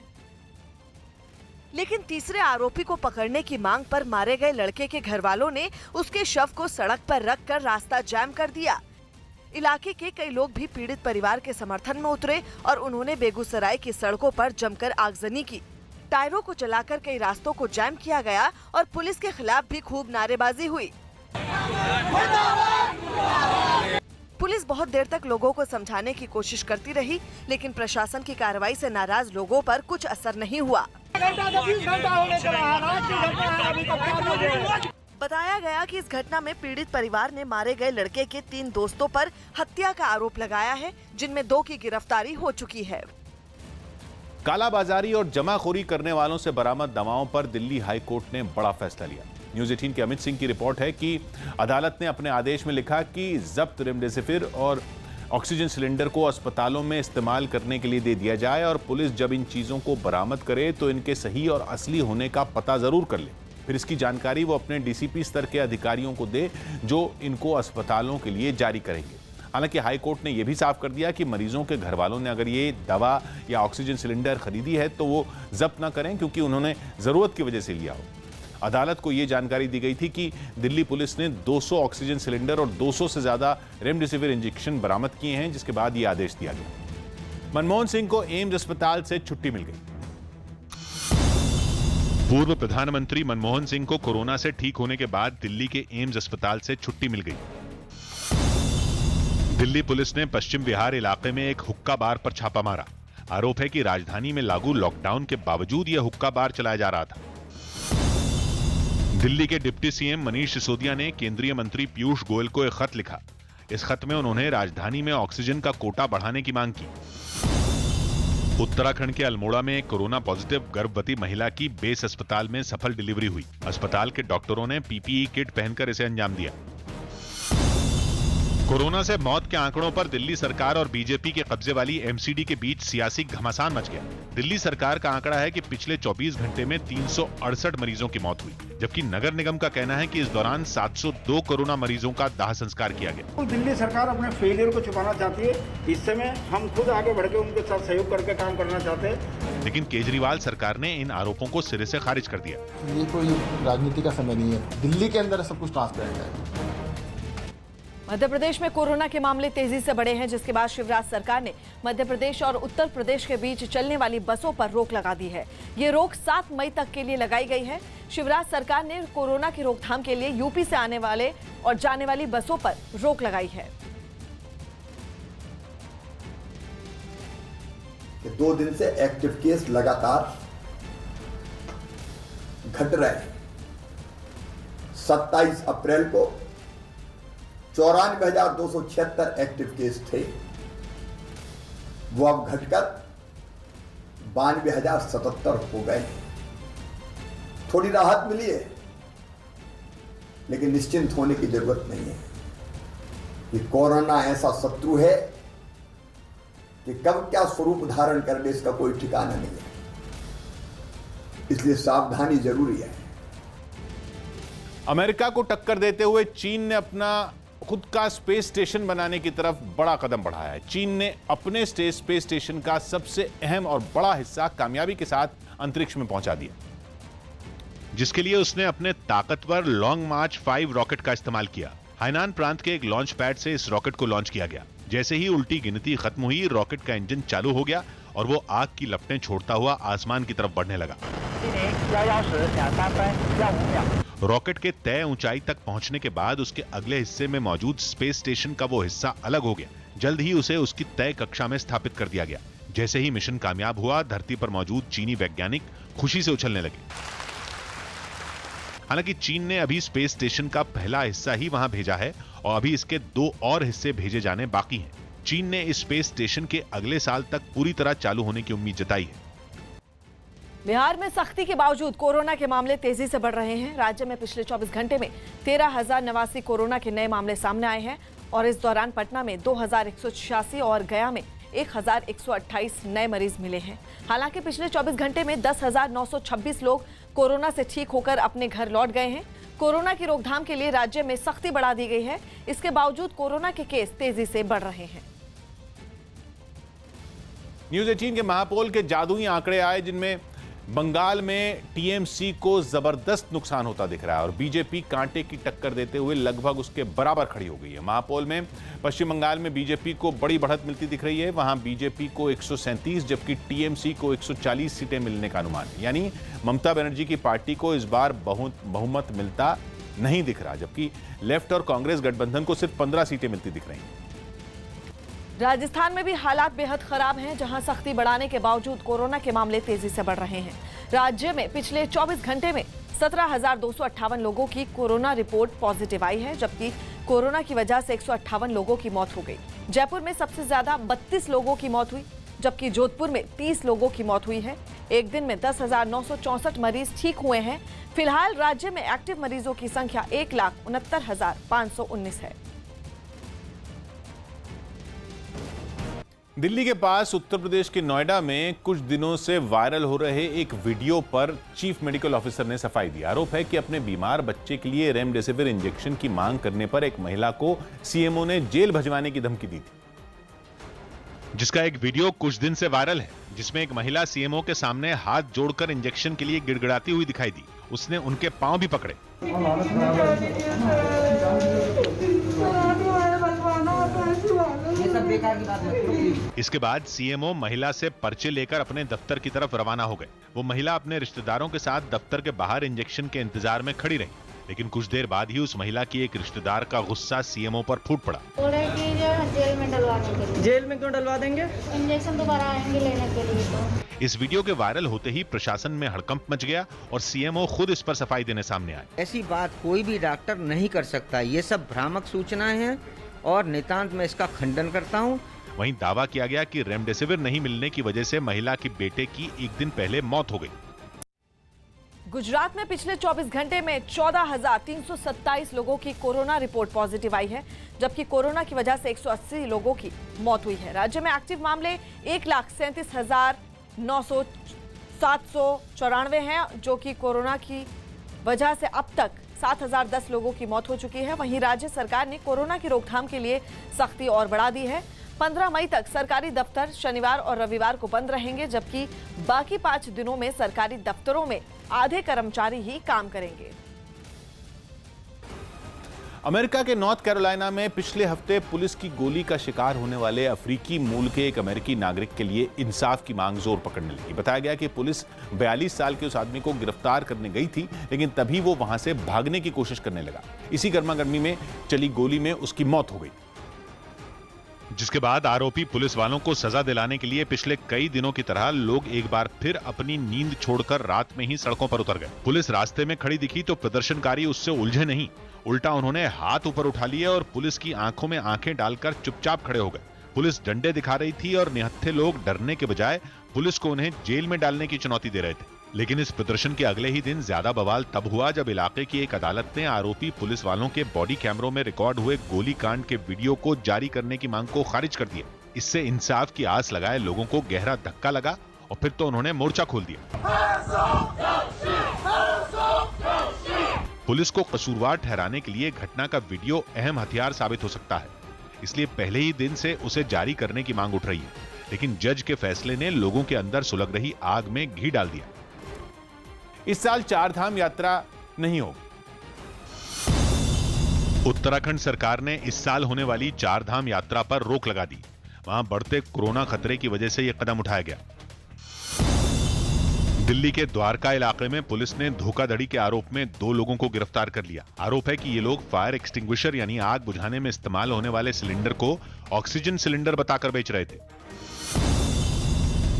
लेकिन तीसरे आरोपी को पकड़ने की मांग पर मारे गए लड़के के घर वालों ने उसके शव को सड़क पर रखकर रास्ता जाम कर दिया। इलाके के कई लोग भी पीड़ित परिवार के समर्थन में उतरे और उन्होंने बेगूसराय की सड़कों पर जमकर आगजनी की। टायरों को चलाकर कई रास्तों को जाम किया गया और पुलिस के खिलाफ भी खूब नारेबाजी हुई। पुलिस बहुत देर तक लोगों को समझाने की कोशिश करती रही, लेकिन प्रशासन की कार्रवाई से नाराज लोगों पर कुछ असर नहीं हुआ। बताया गया कि इस घटना में पीड़ित परिवार ने मारे गए लड़के के 3 दोस्तों पर हत्या का आरोप लगाया है, जिनमें 2 की गिरफ्तारी हो चुकी है। कालाबाजारी और जमाखोरी करने वालों से बरामद दवाओं पर दिल्ली हाई कोर्ट ने बड़ा फैसला लिया। न्यूज़ 18 के अमित सिंह की रिपोर्ट है कि अदालत ने अपने आदेश में लिखा कि जब्त रेमडेसिविर और ऑक्सीजन सिलेंडर को अस्पतालों में इस्तेमाल करने के लिए दे दिया जाए और पुलिस जब इन चीज़ों को बरामद करे तो इनके सही और असली होने का पता ज़रूर कर ले। फिर इसकी जानकारी वो अपने डीसीपी स्तर के अधिकारियों को दे, जो इनको अस्पतालों के लिए जारी करेंगे। हालांकि हाई कोर्ट ने यह भी साफ कर दिया कि मरीजों के घर वालों ने अगर ये दवा या ऑक्सीजन सिलेंडर खरीदी है तो वो जब्त ना करें, क्योंकि उन्होंने ज़रूरत की वजह से लिया हो। अदालत को ये जानकारी दी गई थी कि दिल्ली पुलिस ने 200 ऑक्सीजन सिलेंडर और 200 से ज़्यादा रेमडेसिविर इंजेक्शन बरामद किए हैं, जिसके बाद ये आदेश दिया गया। मनमोहन सिंह को एम्स अस्पताल से छुट्टी मिल गई। पूर्व प्रधानमंत्री मनमोहन सिंह को कोरोना से ठीक होने के बाद दिल्ली के एम्स अस्पताल से छुट्टी मिल गई। दिल्ली पुलिस ने पश्चिम बिहार इलाके में एक हुक्का बार पर छापा मारा। आरोप है कि राजधानी में लागू लॉकडाउन के बावजूद यह हुक्का बार चलाया जा रहा था। दिल्ली के डिप्टी सीएम मनीष सिसोदिया ने केंद्रीय मंत्री पीयूष गोयल को एक खत लिखा। इस खत में उन्होंने राजधानी में ऑक्सीजन का कोटा बढ़ाने की मांग की। उत्तराखंड के अल्मोड़ा में एक कोरोना पॉजिटिव गर्भवती महिला की बेस अस्पताल में सफल डिलीवरी हुई। अस्पताल के डॉक्टरों ने पीपीई किट पहनकर इसे अंजाम दिया। कोरोना से मौत के आंकड़ों पर दिल्ली सरकार और बीजेपी के कब्जे वाली एमसीडी के बीच सियासी घमासान मच गया। दिल्ली सरकार का आंकड़ा है कि पिछले 24 घंटे में 368 मरीजों की मौत हुई, जबकि नगर निगम का कहना है कि इस दौरान 702 कोरोना मरीजों का दाह संस्कार किया गया। दिल्ली सरकार अपने फेलियर को छुपाना चाहती है। इस समय हम खुद आगे बढ़ के उनके साथ सहयोग करके काम करना चाहते हैं। लेकिन केजरीवाल सरकार ने इन आरोपों को सिरे से खारिज कर दिया। ये कोई राजनीति का समय नहीं है। दिल्ली के अंदर सब कुछ ट्रांसपेरेंट है। मध्य प्रदेश में कोरोना के मामले तेजी से बढ़े हैं, जिसके बाद शिवराज सरकार ने मध्य प्रदेश और उत्तर प्रदेश के बीच चलने वाली बसों पर रोक लगा दी है। ये रोक 7 मई तक के लिए लगाई गई है। शिवराज सरकार ने कोरोना की रोकथाम के लिए यूपी से आने वाले और जाने वाली बसों पर रोक लगाई है। 2 दिन से एक्टिव केस लगातार घट रहे हैं। 27 अप्रैल को 94,276 एक्टिव केस थे, वो अब घटकर 92,077 हो गए। थोड़ी राहत मिली है, लेकिन निश्चिंत होने की जरूरत नहीं है। कि कोरोना ऐसा शत्रु है कि कब क्या स्वरूप धारण कर ले इसका कोई ठिकाना नहीं है, इसलिए सावधानी जरूरी है। अमेरिका को टक्कर देते हुए चीन ने अपना खुद का स्पेस स्टेशन बनाने की तरफ बड़ा कदम बढ़ाया है। चीन ने अपने स्पेस स्टेशन का सबसे अहम और बड़ा हिस्सा कामयाबी के साथ अंतरिक्ष में पहुंचा दिया, जिसके लिए उसने अपने ताकतवर लॉन्ग मार्च 5 रॉकेट का इस्तेमाल किया। हाइनान प्रांत के एक लॉन्च पैड से इस रॉकेट को लॉन्च किया गया। जैसे ही उल्टी गिनती खत्म हुई, रॉकेट का इंजन चालू हो गया और वो आग की लपटें छोड़ता हुआ आसमान की तरफ बढ़ने लगा। रॉकेट के तय ऊंचाई तक पहुंचने के बाद उसके अगले हिस्से में मौजूद स्पेस स्टेशन का वो हिस्सा अलग हो गया। जल्द ही उसे उसकी तय कक्षा में स्थापित कर दिया गया। जैसे ही मिशन कामयाब हुआ, धरती पर मौजूद चीनी वैज्ञानिक खुशी से उछलने लगे। हालांकि चीन ने अभी स्पेस स्टेशन का पहला हिस्सा ही वहां भेजा है और अभी इसके 2 और हिस्से भेजे जाने बाकी हैं। चीन ने इस स्पेस स्टेशन के अगले साल तक पूरी तरह चालू होने की उम्मीद जताई है। बिहार में सख्ती के बावजूद कोरोना के मामले तेजी से बढ़ रहे हैं। राज्य में पिछले 24 घंटे में 13,089 कोरोना के नए मामले सामने आए हैं और इस दौरान पटना में 2,186 और गया में 1,128 नए मरीज मिले हैं। हालांकि पिछले 24 घंटे में 10,926 लोग कोरोना से ठीक होकर अपने घर लौट गए हैं। कोरोना की रोकथाम के लिए राज्य में सख्ती बढ़ा दी गई है। इसके बावजूद कोरोना के केस तेजी से बढ़ रहे हैं। न्यूज 18 के महापोल के जादुई आंकड़े आए, जिनमें बंगाल में टीएमसी को जबरदस्त नुकसान होता दिख रहा है और बीजेपी कांटे की टक्कर देते हुए लगभग उसके बराबर खड़ी हो गई है। महापोल में पश्चिम बंगाल में बीजेपी को बड़ी बढ़त मिलती दिख रही है। वहां बीजेपी को 137 जबकि टीएमसी को 140 सीटें मिलने का अनुमान है। यानी ममता बनर्जी की पार्टी को इस बार बहुमत मिलता नहीं दिख रहा, जबकि लेफ्ट और कांग्रेस गठबंधन को सिर्फ 15 सीटें मिलती दिख रही हैं। राजस्थान में भी हालात बेहद खराब हैं, जहां सख्ती बढ़ाने के बावजूद कोरोना के मामले तेजी से बढ़ रहे हैं। राज्य में पिछले 24 घंटे में 17,258 लोगों की कोरोना रिपोर्ट पॉजिटिव आई है, जबकि कोरोना की वजह से 158 लोगों की मौत हो गई। जयपुर में सबसे ज्यादा 32 लोगों की मौत हुई, जबकि जोधपुर में 30 लोगों की मौत हुई है। एक दिन में 10,964 मरीज ठीक हुए हैं। फिलहाल राज्य में एक्टिव मरीजों की संख्या 1,69,519 है। दिल्ली के पास उत्तर प्रदेश के नोएडा में कुछ दिनों से वायरल हो रहे एक वीडियो पर चीफ मेडिकल ऑफिसर ने सफाई दी। आरोप है कि अपने बीमार बच्चे के लिए रेमडेसिविर इंजेक्शन की मांग करने पर एक महिला को सीएमओ ने जेल भिजवाने की धमकी दी थी, जिसका एक वीडियो कुछ दिन से वायरल है, जिसमें एक महिला सीएमओ के सामने हाथ जोड़कर इंजेक्शन के लिए गिड़गिड़ाती हुई दिखाई दी। उसने उनके पांव भी पकड़े। ये सब बेकार की बात मत करो प्लीज। इसके बाद सीएमओ महिला से पर्चे लेकर अपने दफ्तर की तरफ रवाना हो गए। वो महिला अपने रिश्तेदारों के साथ दफ्तर के बाहर इंजेक्शन के इंतजार में खड़ी रही, लेकिन कुछ देर बाद ही उस महिला की एक रिश्तेदार का गुस्सा सीएमओ पर फूट पड़ा। जेल में डलवाने के लिए। जेल में क्यों डलवा देंगे? इंजेक्शन दोबारा आएंगे लेने के लिए। तो इस वीडियो के वायरल होते ही प्रशासन में हड़कंप मच गया और सीएमओ खुद इस पर सफाई देने सामने आए। ऐसी बात कोई भी डॉक्टर नहीं कर सकता, ये सब भ्रामक सूचनाएं हैं और नितांत मैं इसका खंडन करता हूं। वहीं दावा किया गया कि रेमडेसिविर नहीं मिलने की वजह से महिला की बेटे की एक दिन पहले मौत हो गई। गुजरात में पिछले 24 घंटे में 14,327 लोगों की कोरोना रिपोर्ट पॉजिटिव आई है, जबकि कोरोना की वजह से 180 लोगों की मौत हुई है। राज्य में एक्टिव मामले 1,37,794 हैं, जो कि कोरोना की वजह से अब तक 7,010 लोगों की मौत हो चुकी है। वहीं राज्य सरकार ने कोरोना की रोकथाम के लिए सख्ती और बढ़ा दी है। 15 मई तक सरकारी दफ्तर शनिवार और रविवार को बंद रहेंगे, जबकि बाकी 5 दिनों में सरकारी दफ्तरों में आधे कर्मचारी ही काम करेंगे। अमेरिका के नॉर्थ कैरोलिना में पिछले हफ्ते पुलिस की गोली का शिकार होने वाले अफ्रीकी मूल के एक अमेरिकी नागरिक के लिए इंसाफ की मांग जोर पकड़ने लगी। बताया गया कि पुलिस 42 साल के उस आदमी को गिरफ्तार करने गई थी, लेकिन तभी वो वहां से भागने की कोशिश करने लगा। इसी गर्मागर्मी में चली गोली में उसकी मौत हो गई, जिसके बाद आरोपी पुलिस वालों को सजा दिलाने के लिए पिछले कई दिनों की तरह लोग एक बार फिर अपनी नींद छोड़कर रात में ही सड़कों पर उतर गए। पुलिस रास्ते में खड़ी दिखी तो प्रदर्शनकारी उससे उलझे नहीं, उल्टा उन्होंने हाथ ऊपर उठा लिए और पुलिस की आंखों में आंखें डालकर चुपचाप खड़े हो गए। पुलिस डंडे दिखा रही थी और निहत्थे लोग डरने के बजाय पुलिस को उन्हें जेल में डालने की चुनौती दे रहे थे। लेकिन इस प्रदर्शन के अगले ही दिन ज्यादा बवाल तब हुआ जब इलाके की एक अदालत ने आरोपी पुलिस वालों के बॉडी कैमरों में रिकॉर्ड हुए गोलीकांड के वीडियो को जारी करने की मांग को खारिज कर दिया। इससे इंसाफ की आस लगाए लोगों को गहरा धक्का लगा और फिर तो उन्होंने मोर्चा खोल दिया। पुलिस को कसूरवार ठहराने के लिए घटना का वीडियो अहम हथियार साबित हो सकता है, इसलिए पहले ही दिन से उसे जारी करने की मांग उठ रही है। लेकिन जज के फैसले ने लोगों के अंदर सुलग रही आग में घी डाल दिया। इस साल 4 धाम यात्रा नहीं होगी। उत्तराखंड सरकार ने इस साल होने वाली 4 धाम यात्रा पर रोक लगा दी। वहां बढ़ते कोरोना खतरे की वजह से यह कदम उठाया गया। दिल्ली के द्वारका इलाके में पुलिस ने धोखाधड़ी के आरोप में 2 लोगों को गिरफ्तार कर लिया। आरोप है कि ये लोग फायर एक्सटिंग्विशर यानी आग बुझाने में इस्तेमाल होने वाले सिलेंडर को ऑक्सीजन सिलेंडर बताकर बेच रहे थे।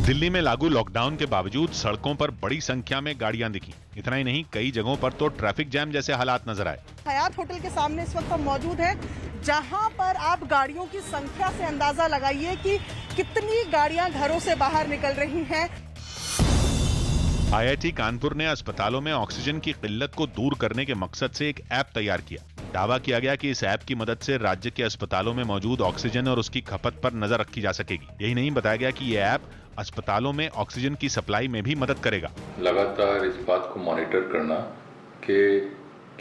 दिल्ली में लागू लॉकडाउन के बावजूद सड़कों पर बड़ी संख्या में गाड़ियां दिखी। इतना ही नहीं, कई जगहों पर तो ट्रैफिक जैम जैसे हालात नजर आए। हयात होटल के सामने इस वक्त हम मौजूद हैं, जहां पर आप गाड़ियों की संख्या से अंदाजा लगाइए कि कितनी गाड़ियां घरों से बाहर निकल रही हैं। आईआईटी कानपुर ने अस्पतालों में ऑक्सीजन की किल्लत को दूर करने के मकसद से एक ऐप तैयार किया। दावा किया गया कि इस ऐप की मदद से राज्य के अस्पतालों में मौजूद ऑक्सीजन और उसकी खपत पर नजर रखी जा सकेगी। यही नहीं, बताया गया कि यह ऐप अस्पतालों में ऑक्सीजन की सप्लाई में भी मदद करेगा। लगातार इस बात को मॉनिटर करना कि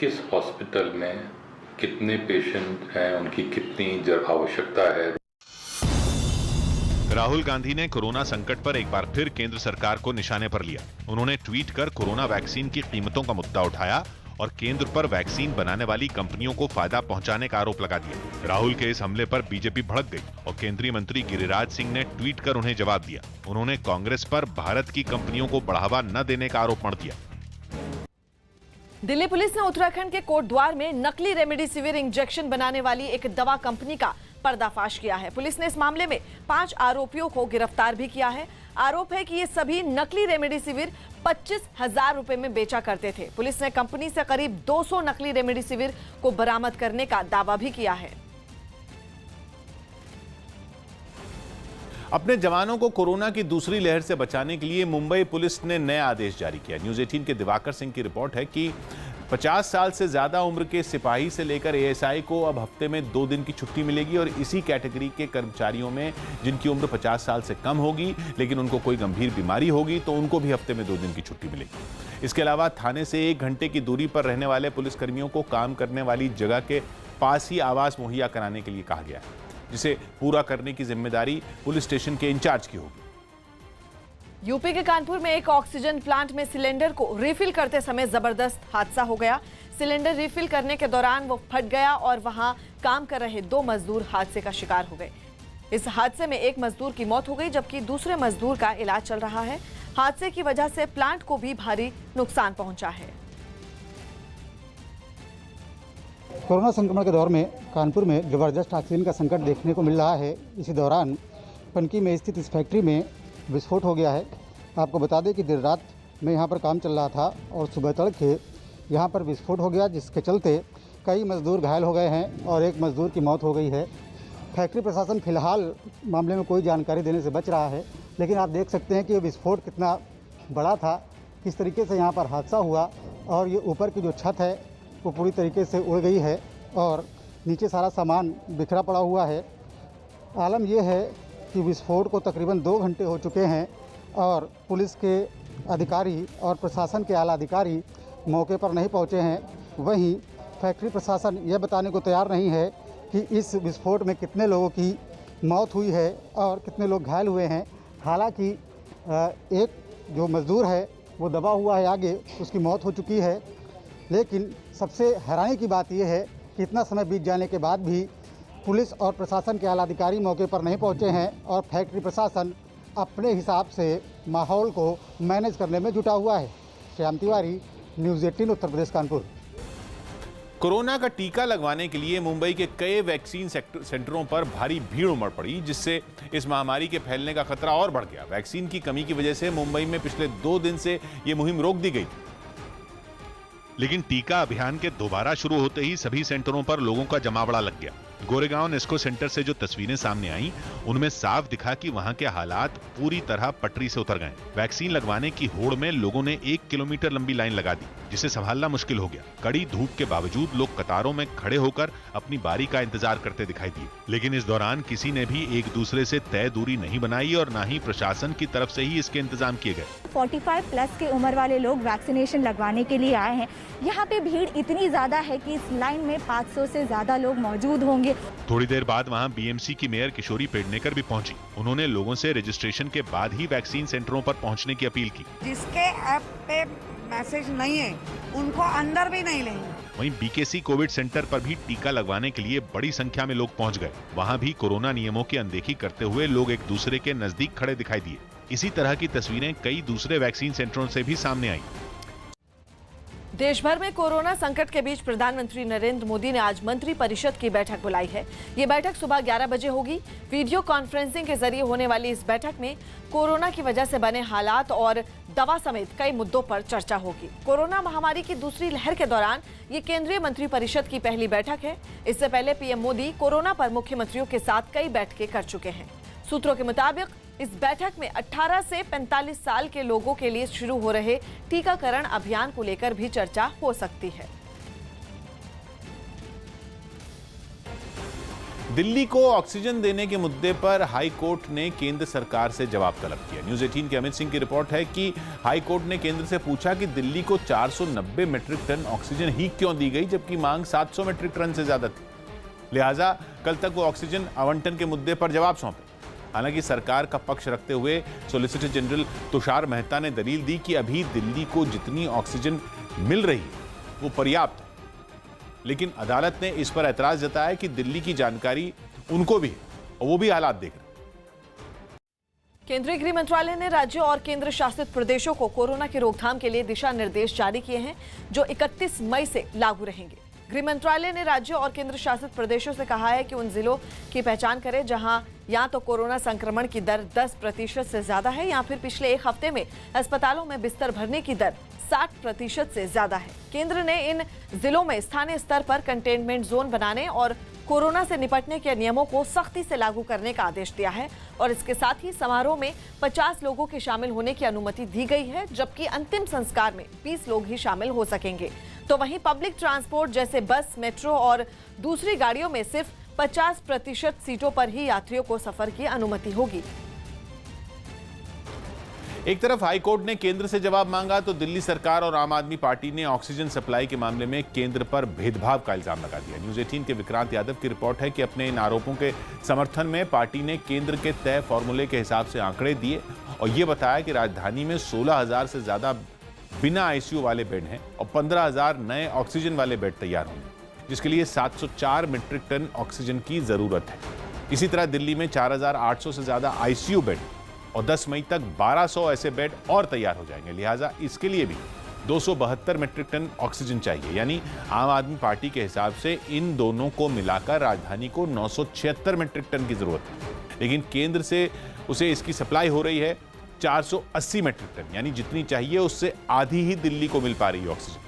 किस हॉस्पिटल में कितने पेशेंट हैं, उनकी कितनी आवश्यकता है। राहुल गांधी ने कोरोना संकट पर एक बार फिर केंद्र सरकार को निशाने पर लिया। उन्होंने ट्वीट कर कोरोना वैक्सीन की कीमतों का मुद्दा उठाया और केंद्र पर वैक्सीन बनाने वाली कंपनियों को फायदा पहुंचाने का आरोप लगा दिया। राहुल के इस हमले पर बीजेपी भड़क गई और केंद्रीय मंत्री गिरिराज सिंह ने ट्वीट कर उन्हें जवाब दिया। उन्होंने कांग्रेस पर भारत की कंपनियों को बढ़ावा न देने का आरोप मढ़ दिया। दिल्ली पुलिस ने उत्तराखंड के कोटद्वार में नकली रेमडेसिविर इंजेक्शन बनाने वाली एक दवा कंपनी का पर्दाफाश किया है। पुलिस ने इस मामले में 5 आरोपियों को गिरफ्तार भी किया है। आरोप है कि ये सभी नकली रेमडेसिविर 25,000 रुपए में बेचा करते थे। पुलिस ने कंपनी से करीब 200 नकली रेमडेसिविर को बरामद करने का दावा भी किया है। अपने जवानों को कोरोना की दूसरी लहर से बचाने के लिए मुंबई पुलिस ने नया आदेश जारी किया। न्यूज़ 18 के दिवाकर सिंह की रिपोर्ट है कि 50 साल से ज्यादा उम्र के सिपाही से लेकर एएसआई को अब हफ्ते में 2 दिन की छुट्टी मिलेगी और इसी कैटेगरी के कर्मचारियों में जिनकी उम्र 50 साल से कम होगी लेकिन उनको कोई गंभीर बीमारी होगी तो उनको भी हफ्ते में 2 दिन की छुट्टी मिलेगी। इसके अलावा थाने से 1 घंटे की दूरी पर रहने वाले पुलिसकर्मियों को काम करने वाली जगह के पास ही आवास मुहैया कराने के लिए कहा गया है, जिसे पूरा करने की जिम्मेदारी पुलिस स्टेशन के इंचार्ज की होगी। यूपी के कानपुर में एक ऑक्सीजन प्लांट में सिलेंडर को रिफिल करते समय जबरदस्त हादसा हो गया। सिलेंडर रिफिल करने के दौरान वो फट गया और वहां काम कर रहे 2 मजदूर हादसे का शिकार हो गए। इस हादसे में एक मजदूर की मौत हो गई, जबकि दूसरे मजदूर का इलाज चल रहा है। हादसे की वजह से प्लांट को भी भारी नुकसान पहुंचा है। कोरोना संक्रमण के दौर में कानपुर में जबरदस्त ऑक्सीजन का संकट देखने को मिल रहा है। इसी दौरान पनकी में स्थित इस फैक्ट्री में विस्फोट हो गया है। आपको बता दें कि देर रात में यहाँ पर काम चल रहा था और सुबह तड़के यहाँ पर विस्फोट हो गया, जिसके चलते कई मजदूर घायल हो गए हैं और एक मजदूर की मौत हो गई है। फैक्ट्री प्रशासन फिलहाल मामले में कोई जानकारी देने से बच रहा है, लेकिन आप देख सकते हैं कि ये विस्फोट कितना बड़ा था, किस तरीके से यहाँ पर हादसा हुआ और ये ऊपर की जो छत है वो पूरी तरीके से उड़ गई है और नीचे सारा सामान बिखरा पड़ा हुआ है। आलम यह है कि विस्फोट को तकरीबन 2 घंटे हो चुके हैं और पुलिस के अधिकारी और प्रशासन के आला अधिकारी मौके पर नहीं पहुँचे हैं। वहीं फैक्ट्री प्रशासन यह बताने को तैयार नहीं है कि इस विस्फोट में कितने लोगों की मौत हुई है और कितने लोग घायल हुए हैं। हालांकि एक जो मजदूर है वो दबा हुआ है आगे, उसकी मौत हो चुकी है। लेकिन सबसे हैरानी की बात यह है कि इतना समय बीत जाने के बाद भी पुलिस और प्रशासन के आला अधिकारी मौके पर नहीं पहुंचे हैं और फैक्ट्री प्रशासन अपने हिसाब से माहौल को मैनेज करने में जुटा हुआ है। श्याम तिवारी, न्यूज़ 18 उत्तर प्रदेश कानपुर। कोरोना का टीका लगवाने के लिए मुंबई के कई वैक्सीन सेंटरों पर भारी भीड़ उमड़ पड़ी, जिससे इस महामारी के फैलने का खतरा और बढ़ गया। वैक्सीन की कमी की वजह से मुंबई में पिछले 2 दिन से ये मुहिम रोक दी गई। लेकिन टीका अभियान के दोबारा शुरू होते ही सभी सेंटरों पर लोगों का जमावड़ा लग गया। गोरेगांव नेस्को सेंटर से जो तस्वीरें सामने आईं, उनमें साफ दिखा कि वहां के हालात पूरी तरह पटरी से उतर गए। वैक्सीन लगवाने की होड़ में लोगों ने 1 किलोमीटर लंबी लाइन लगा दी, जिसे संभालना मुश्किल हो गया। कड़ी धूप के बावजूद लोग कतारों में खड़े होकर अपनी बारी का इंतजार करते दिखाई दिए। लेकिन इस दौरान किसी ने भी एक दूसरे से तय दूरी नहीं बनाई और न ही प्रशासन की तरफ से ही इसके इंतजाम किए गए। 45 प्लस के उम्र वाले लोग वैक्सीनेशन लगवाने के लिए आए हैं। यहाँ पे भीड़ इतनी ज्यादा है कि इस लाइन में 500 से ज्यादा लोग मौजूद होंगे। थोड़ी देर बाद वहां बीएमसी की मेयर किशोरी पेडनेकर भी पहुंची। उन्होंने लोगों से रजिस्ट्रेशन के बाद ही वैक्सीन सेंटरों पर पहुंचने की अपील की। जिसके ऐप पे मैसेज नहीं है उनको अंदर भी नहीं लेंगे। वहीं बीकेसी कोविड सेंटर पर भी टीका लगवाने के लिए बड़ी संख्या में लोग पहुंच गए। वहां भी कोरोना नियमों की अनदेखी करते हुए लोग एक दूसरे के नजदीक खड़े दिखाई दिए। इसी तरह की तस्वीरें कई दूसरे वैक्सीन सेंटरों से भी सामने आई। देश भर में कोरोना संकट के बीच प्रधानमंत्री नरेंद्र मोदी ने आज मंत्री परिषद की बैठक बुलाई है। ये बैठक सुबह 11 बजे होगी। वीडियो कॉन्फ्रेंसिंग के जरिए होने वाली इस बैठक में कोरोना की वजह से बने हालात और दवा समेत कई मुद्दों पर चर्चा होगी। कोरोना महामारी की दूसरी लहर के दौरान ये केंद्रीय मंत्री परिषद की पहली बैठक है। इससे पहले पीएम मोदी कोरोना पर मुख्यमंत्रियों के साथ कई बैठकें कर चुके हैं। सूत्रों के मुताबिक इस बैठक में 18 से 45 साल के लोगों के लिए शुरू हो रहे टीकाकरण अभियान को लेकर भी चर्चा हो सकती है। दिल्ली को ऑक्सीजन देने के मुद्दे पर हाई कोर्ट ने केंद्र सरकार से जवाब तलब किया। न्यूज़ 18 के अमित सिंह की रिपोर्ट है कि हाई कोर्ट ने केंद्र से पूछा कि दिल्ली को 490 मीट्रिक टन ऑक्सीजन ही क्यों दी गई, जबकि मांग 700 मीट्रिक टन से ज्यादा थी। लिहाजा कल तक वो ऑक्सीजन आवंटन के मुद्दे पर जवाब सौंपे। हालांकि सरकार का पक्ष रखते हुए सॉलिसिटर जनरल तुषार मेहता ने दलील दी कि अभी दिल्ली को जितनी ऑक्सीजन मिल रही है वो पर्याप्त है। लेकिन अदालत ने इस पर ऐतराज जताया कि दिल्ली की जानकारी उनको भी है और वो भी हालात देख रहे हैं। केंद्रीय गृह मंत्रालय ने राज्यों और केंद्र शासित प्रदेशों को कोरोना की रोकथाम के लिए दिशा निर्देश जारी किए हैं, जो 31 मई से लागू रहेंगे। गृह मंत्रालय ने राज्यों और केंद्र शासित प्रदेशों से कहा है कि उन जिलों की पहचान करें जहां या तो कोरोना संक्रमण की दर 10% से ज्यादा है या फिर पिछले 1 हफ्ते में अस्पतालों में बिस्तर भरने की दर 60% से ज्यादा है। केंद्र ने इन जिलों में स्थानीय स्तर पर कंटेनमेंट जोन बनाने और कोरोना से निपटने के नियमों को सख्ती से लागू करने का आदेश दिया है और इसके साथ ही समारोह में 50 लोगों के शामिल होने की अनुमति दी गई है, जबकि अंतिम संस्कार में 20 लोग ही शामिल हो सकेंगे। तो वहीं पब्लिक ट्रांसपोर्ट जैसे बस, मेट्रो और दूसरी गाड़ियों में सिर्फ 50% सीटों पर ही यात्रियों को सफर की अनुमति होगी। एक तरफ हाईकोर्ट ने केंद्र से जवाब मांगा तो दिल्ली सरकार और आम आदमी पार्टी ने ऑक्सीजन सप्लाई के मामले में केंद्र पर भेदभाव का इल्जाम लगा दिया। न्यूज़ 18 के विक्रांत यादव की रिपोर्ट है कि अपने इन आरोपों के समर्थन में पार्टी ने केंद्र के तय फॉर्मूले के हिसाब से आंकड़े दिए और ये बताया कि राजधानी में 16,000 से ज्यादा बिना आईसीयू वाले बेड हैं और 15,000 नए ऑक्सीजन वाले बेड तैयार होंगे, जिसके लिए 704 मीट्रिक टन ऑक्सीजन की जरूरत है। इसी तरह दिल्ली में 4,800 से ज्यादा आईसीयू बेड और 10 मई तक 1200 ऐसे बेड और तैयार हो जाएंगे। लिहाजा इसके लिए भी 272 मीट्रिक टन ऑक्सीजन चाहिए। यानी आम आदमी पार्टी के हिसाब से इन दोनों को मिलाकर राजधानी को 976 मीट्रिक टन की जरूरत है, लेकिन केंद्र से उसे इसकी सप्लाई हो रही है 480 मीट्रिक टन, यानी जितनी चाहिए उससे आधी ही दिल्ली को मिल पा रही है ऑक्सीजन।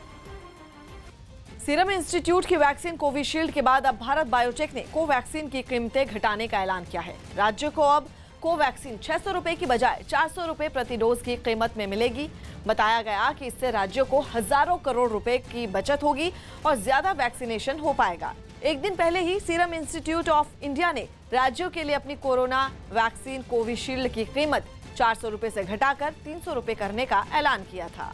सीरम इंस्टीट्यूट की वैक्सीन कोविशील्ड के बाद अब भारत बायोटेक ने कोवैक्सीन की कीमतें घटाने का ऐलान किया है। राज्य को अब कोवैक्सीन 600 रुपए की बजाय 400 रुपए प्रति डोज की कीमत में मिलेगी। बताया गया कि इससे राज्यों को हजारों करोड़ रुपए की बचत होगी और ज्यादा वैक्सीनेशन हो पाएगा। एक दिन पहले ही सीरम इंस्टीट्यूट ऑफ इंडिया ने राज्यों के लिए अपनी कोरोना वैक्सीन कोविशील्ड की कीमत 400 रुपए से घटाकर 300 रुपए करने का ऐलान किया था।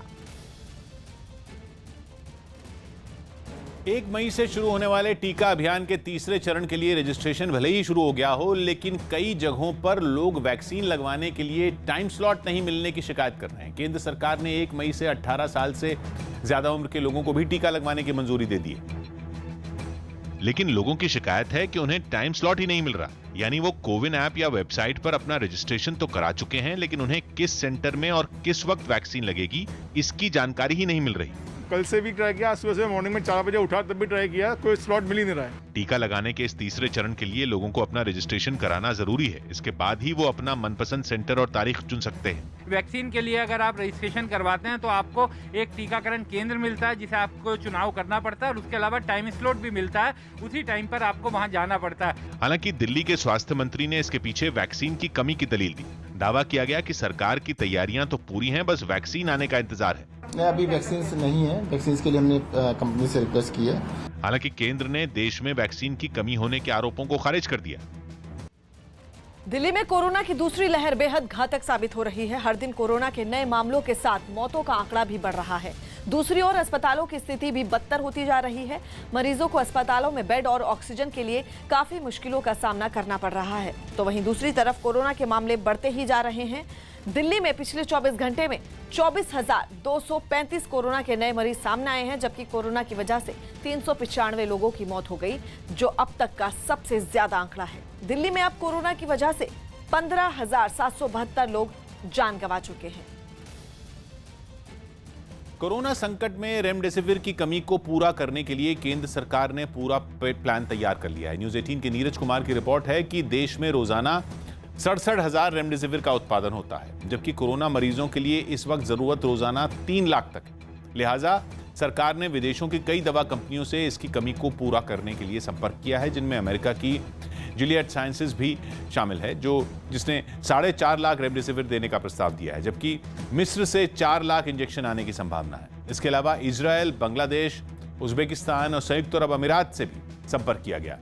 1 मई से शुरू होने वाले टीका अभियान के तीसरे चरण के लिए रजिस्ट्रेशन भले ही शुरू हो गया हो, लेकिन कई जगहों पर लोग वैक्सीन लगवाने के लिए टाइम स्लॉट नहीं मिलने की शिकायत कर रहे हैं। केंद्र सरकार ने 1 मई से 18 साल से ज्यादा उम्र के लोगों को भी टीका लगवाने की मंजूरी दे दी है, लेकिन लोगों की शिकायत है कि उन्हें टाइम स्लॉट ही नहीं मिल रहा। यानी वो कोविन ऐप या वेबसाइट पर अपना रजिस्ट्रेशन तो करा चुके हैं, लेकिन उन्हें किस सेंटर में और किस वक्त वैक्सीन लगेगी इसकी जानकारी ही नहीं मिल रही। कल से भी ट्राई किया, सुबह से मॉर्निंग में 4 बजे उठा तब भी ट्राई किया, कोई स्लॉट मिल ही नहीं रहा है। टीका लगाने के इस तीसरे चरण के लिए लोगों को अपना रजिस्ट्रेशन कराना जरूरी है। इसके बाद ही वो अपना मनपसंद सेंटर और तारीख चुन सकते हैं। वैक्सीन के लिए अगर आप रजिस्ट्रेशन करवाते हैं तो आपको एक टीकाकरण केंद्र मिलता है जिसे आपको चुनाव करना पड़ता है और उसके अलावा टाइम स्लॉट भी मिलता है, उसी टाइम पर आपको वहां जाना पड़ता है। हालांकि दिल्ली के स्वास्थ्य मंत्री ने इसके पीछे वैक्सीन की कमी की दलील दी। दावा किया गया कि सरकार की तैयारियां तो पूरी हैं, बस वैक्सीन आने का इंतजार है। अभी वैक्सीन नहीं है, वैक्सीन के लिए हमने कंपनी से रिक्वेस्ट की है। हालांकि केंद्र ने देश में वैक्सीन की कमी होने के आरोपों को खारिज कर दिया। दिल्ली में कोरोना की दूसरी लहर बेहद घातक साबित हो रही है। हर दिन कोरोना के नए मामलों के साथ मौतों का आंकड़ा भी बढ़ रहा है। दूसरी ओर अस्पतालों की स्थिति भी बदतर होती जा रही है। मरीजों को अस्पतालों में बेड और ऑक्सीजन के लिए काफी मुश्किलों का सामना करना पड़ रहा है। तो वहीं दूसरी तरफ कोरोना के मामले बढ़ते ही जा रहे हैं। दिल्ली में पिछले 24 घंटे में 24,235 कोरोना के नए मरीज सामने आए हैं, जबकि कोरोना की वजह से 395 लोगों की मौत हो गई, जो अब तक का सबसे ज्यादा आंकड़ा है। दिल्ली में अब कोरोना की वजह से 15,772 लोग जान गंवा चुके हैं। कोरोना संकट में रेमडेसिविर की कमी को पूरा करने के लिए केंद्र सरकार ने पूरा प्लान तैयार कर लिया है। न्यूज 18 के नीरज कुमार की रिपोर्ट है कि देश में रोजाना 67,000 रेमडेसिविर का उत्पादन होता है, जबकि कोरोना मरीजों के लिए इस वक्त जरूरत रोजाना 3 लाख तक है। लिहाजा सरकार ने विदेशों की कई दवा कंपनियों से इसकी कमी को पूरा करने के लिए संपर्क किया है, जिनमें अमेरिका की जिलियड साइंसेज भी शामिल है, जिसने 4.5 लाख रेमडेसिविर देने का प्रस्ताव दिया है, जबकि मिस्र से 4 लाख इंजेक्शन आने की संभावना है। इसके अलावा इजरायल, बांग्लादेश, उज्बेकिस्तान और संयुक्त अरब अमीरात से भी संपर्क किया गया।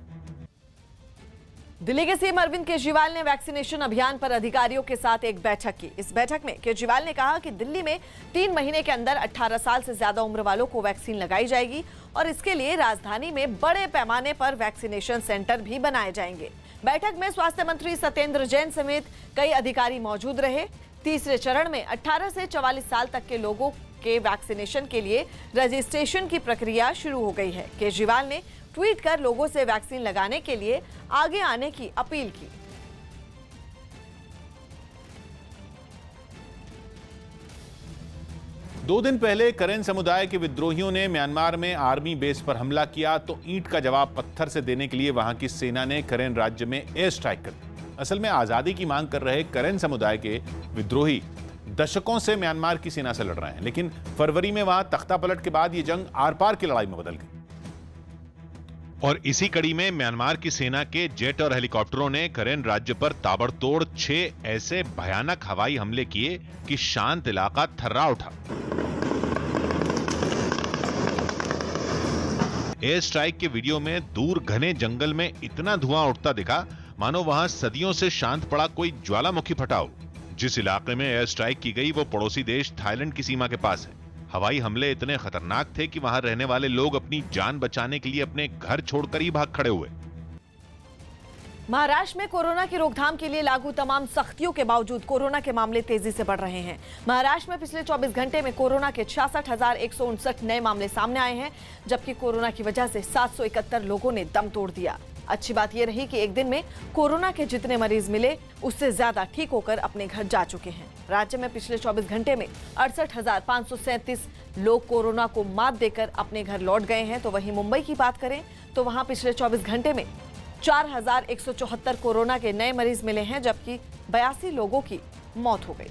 दिल्ली के सीएम अरविंद केजरीवाल ने वैक्सीनेशन अभियान पर अधिकारियों के साथ एक बैठक की। इस बैठक में केजरीवाल ने कहा कि दिल्ली में 3 महीने के अंदर 18 साल से ज्यादा उम्र वालों को वैक्सीन लगाई जाएगी और इसके लिए राजधानी में बड़े पैमाने पर वैक्सीनेशन सेंटर भी बनाए जाएंगे। बैठक में स्वास्थ्य मंत्री सत्येंद्र जैन समेत कई अधिकारी मौजूद रहे। तीसरे चरण में 18 से 44 साल तक के लोगों के वैक्सीनेशन के लिए रजिस्ट्रेशन की प्रक्रिया शुरू हो गई है। केजरीवाल ने ट्वीट कर लोगों से वैक्सीन लगाने के लिए आगे आने की अपील की। दो दिन पहले करेन समुदाय के विद्रोहियों ने म्यांमार में आर्मी बेस पर हमला किया तो ईंट का जवाब पत्थर से देने के लिए वहां की सेना ने करेन राज्य में एयर स्ट्राइक कर दी। असल में आजादी की मांग कर रहे करेन समुदाय के विद्रोही दशकों से म्यांमार की सेना से लड़ रहे हैं, लेकिन फरवरी में वहां तख्तापलट के बाद ये जंग आर पार की लड़ाई में बदल गई। और इसी कड़ी में म्यांमार की सेना के जेट और हेलीकॉप्टरों ने करेन राज्य पर ताबड़तोड़ 6 ऐसे भयानक हवाई हमले किए कि शांत इलाका थर्रा उठा। एयर स्ट्राइक के वीडियो में दूर घने जंगल में इतना धुआं उठता दिखा मानो वहां सदियों से शांत पड़ा कोई ज्वालामुखी फटा हो। जिस इलाके में एयर स्ट्राइक की गई वो पड़ोसी देश थाईलैंड की सीमा के पास है। हवाई हमले इतने खतरनाक थे कि वहां रहने वाले लोग अपनी जान बचाने के लिए अपने घर छोड़कर ही भाग खड़े हुए। महाराष्ट्र में कोरोना की रोकथाम के लिए लागू तमाम सख्तियों के बावजूद कोरोना के मामले तेजी से बढ़ रहे हैं। महाराष्ट्र में पिछले 24 घंटे में कोरोना के 66,159 नए मामले सामने आए हैं, जबकि कोरोना की वजह से 771 लोगों ने दम तोड़ दिया। अच्छी बात यह रही कि एक दिन में कोरोना के जितने मरीज मिले उससे ज्यादा ठीक होकर अपने घर जा चुके हैं। राज्य में पिछले 24 घंटे में 68,537 लोग कोरोना को मात देकर अपने घर लौट गए हैं। तो वहीं मुंबई की बात करें तो वहां पिछले 24 घंटे में 4,174 कोरोना के नए मरीज मिले हैं, जबकि 82 लोगों की मौत हो गई।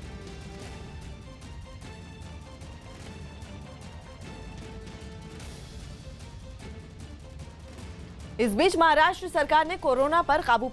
इस बीच महाराष्ट्र सरकार ने कोरोना पर काबू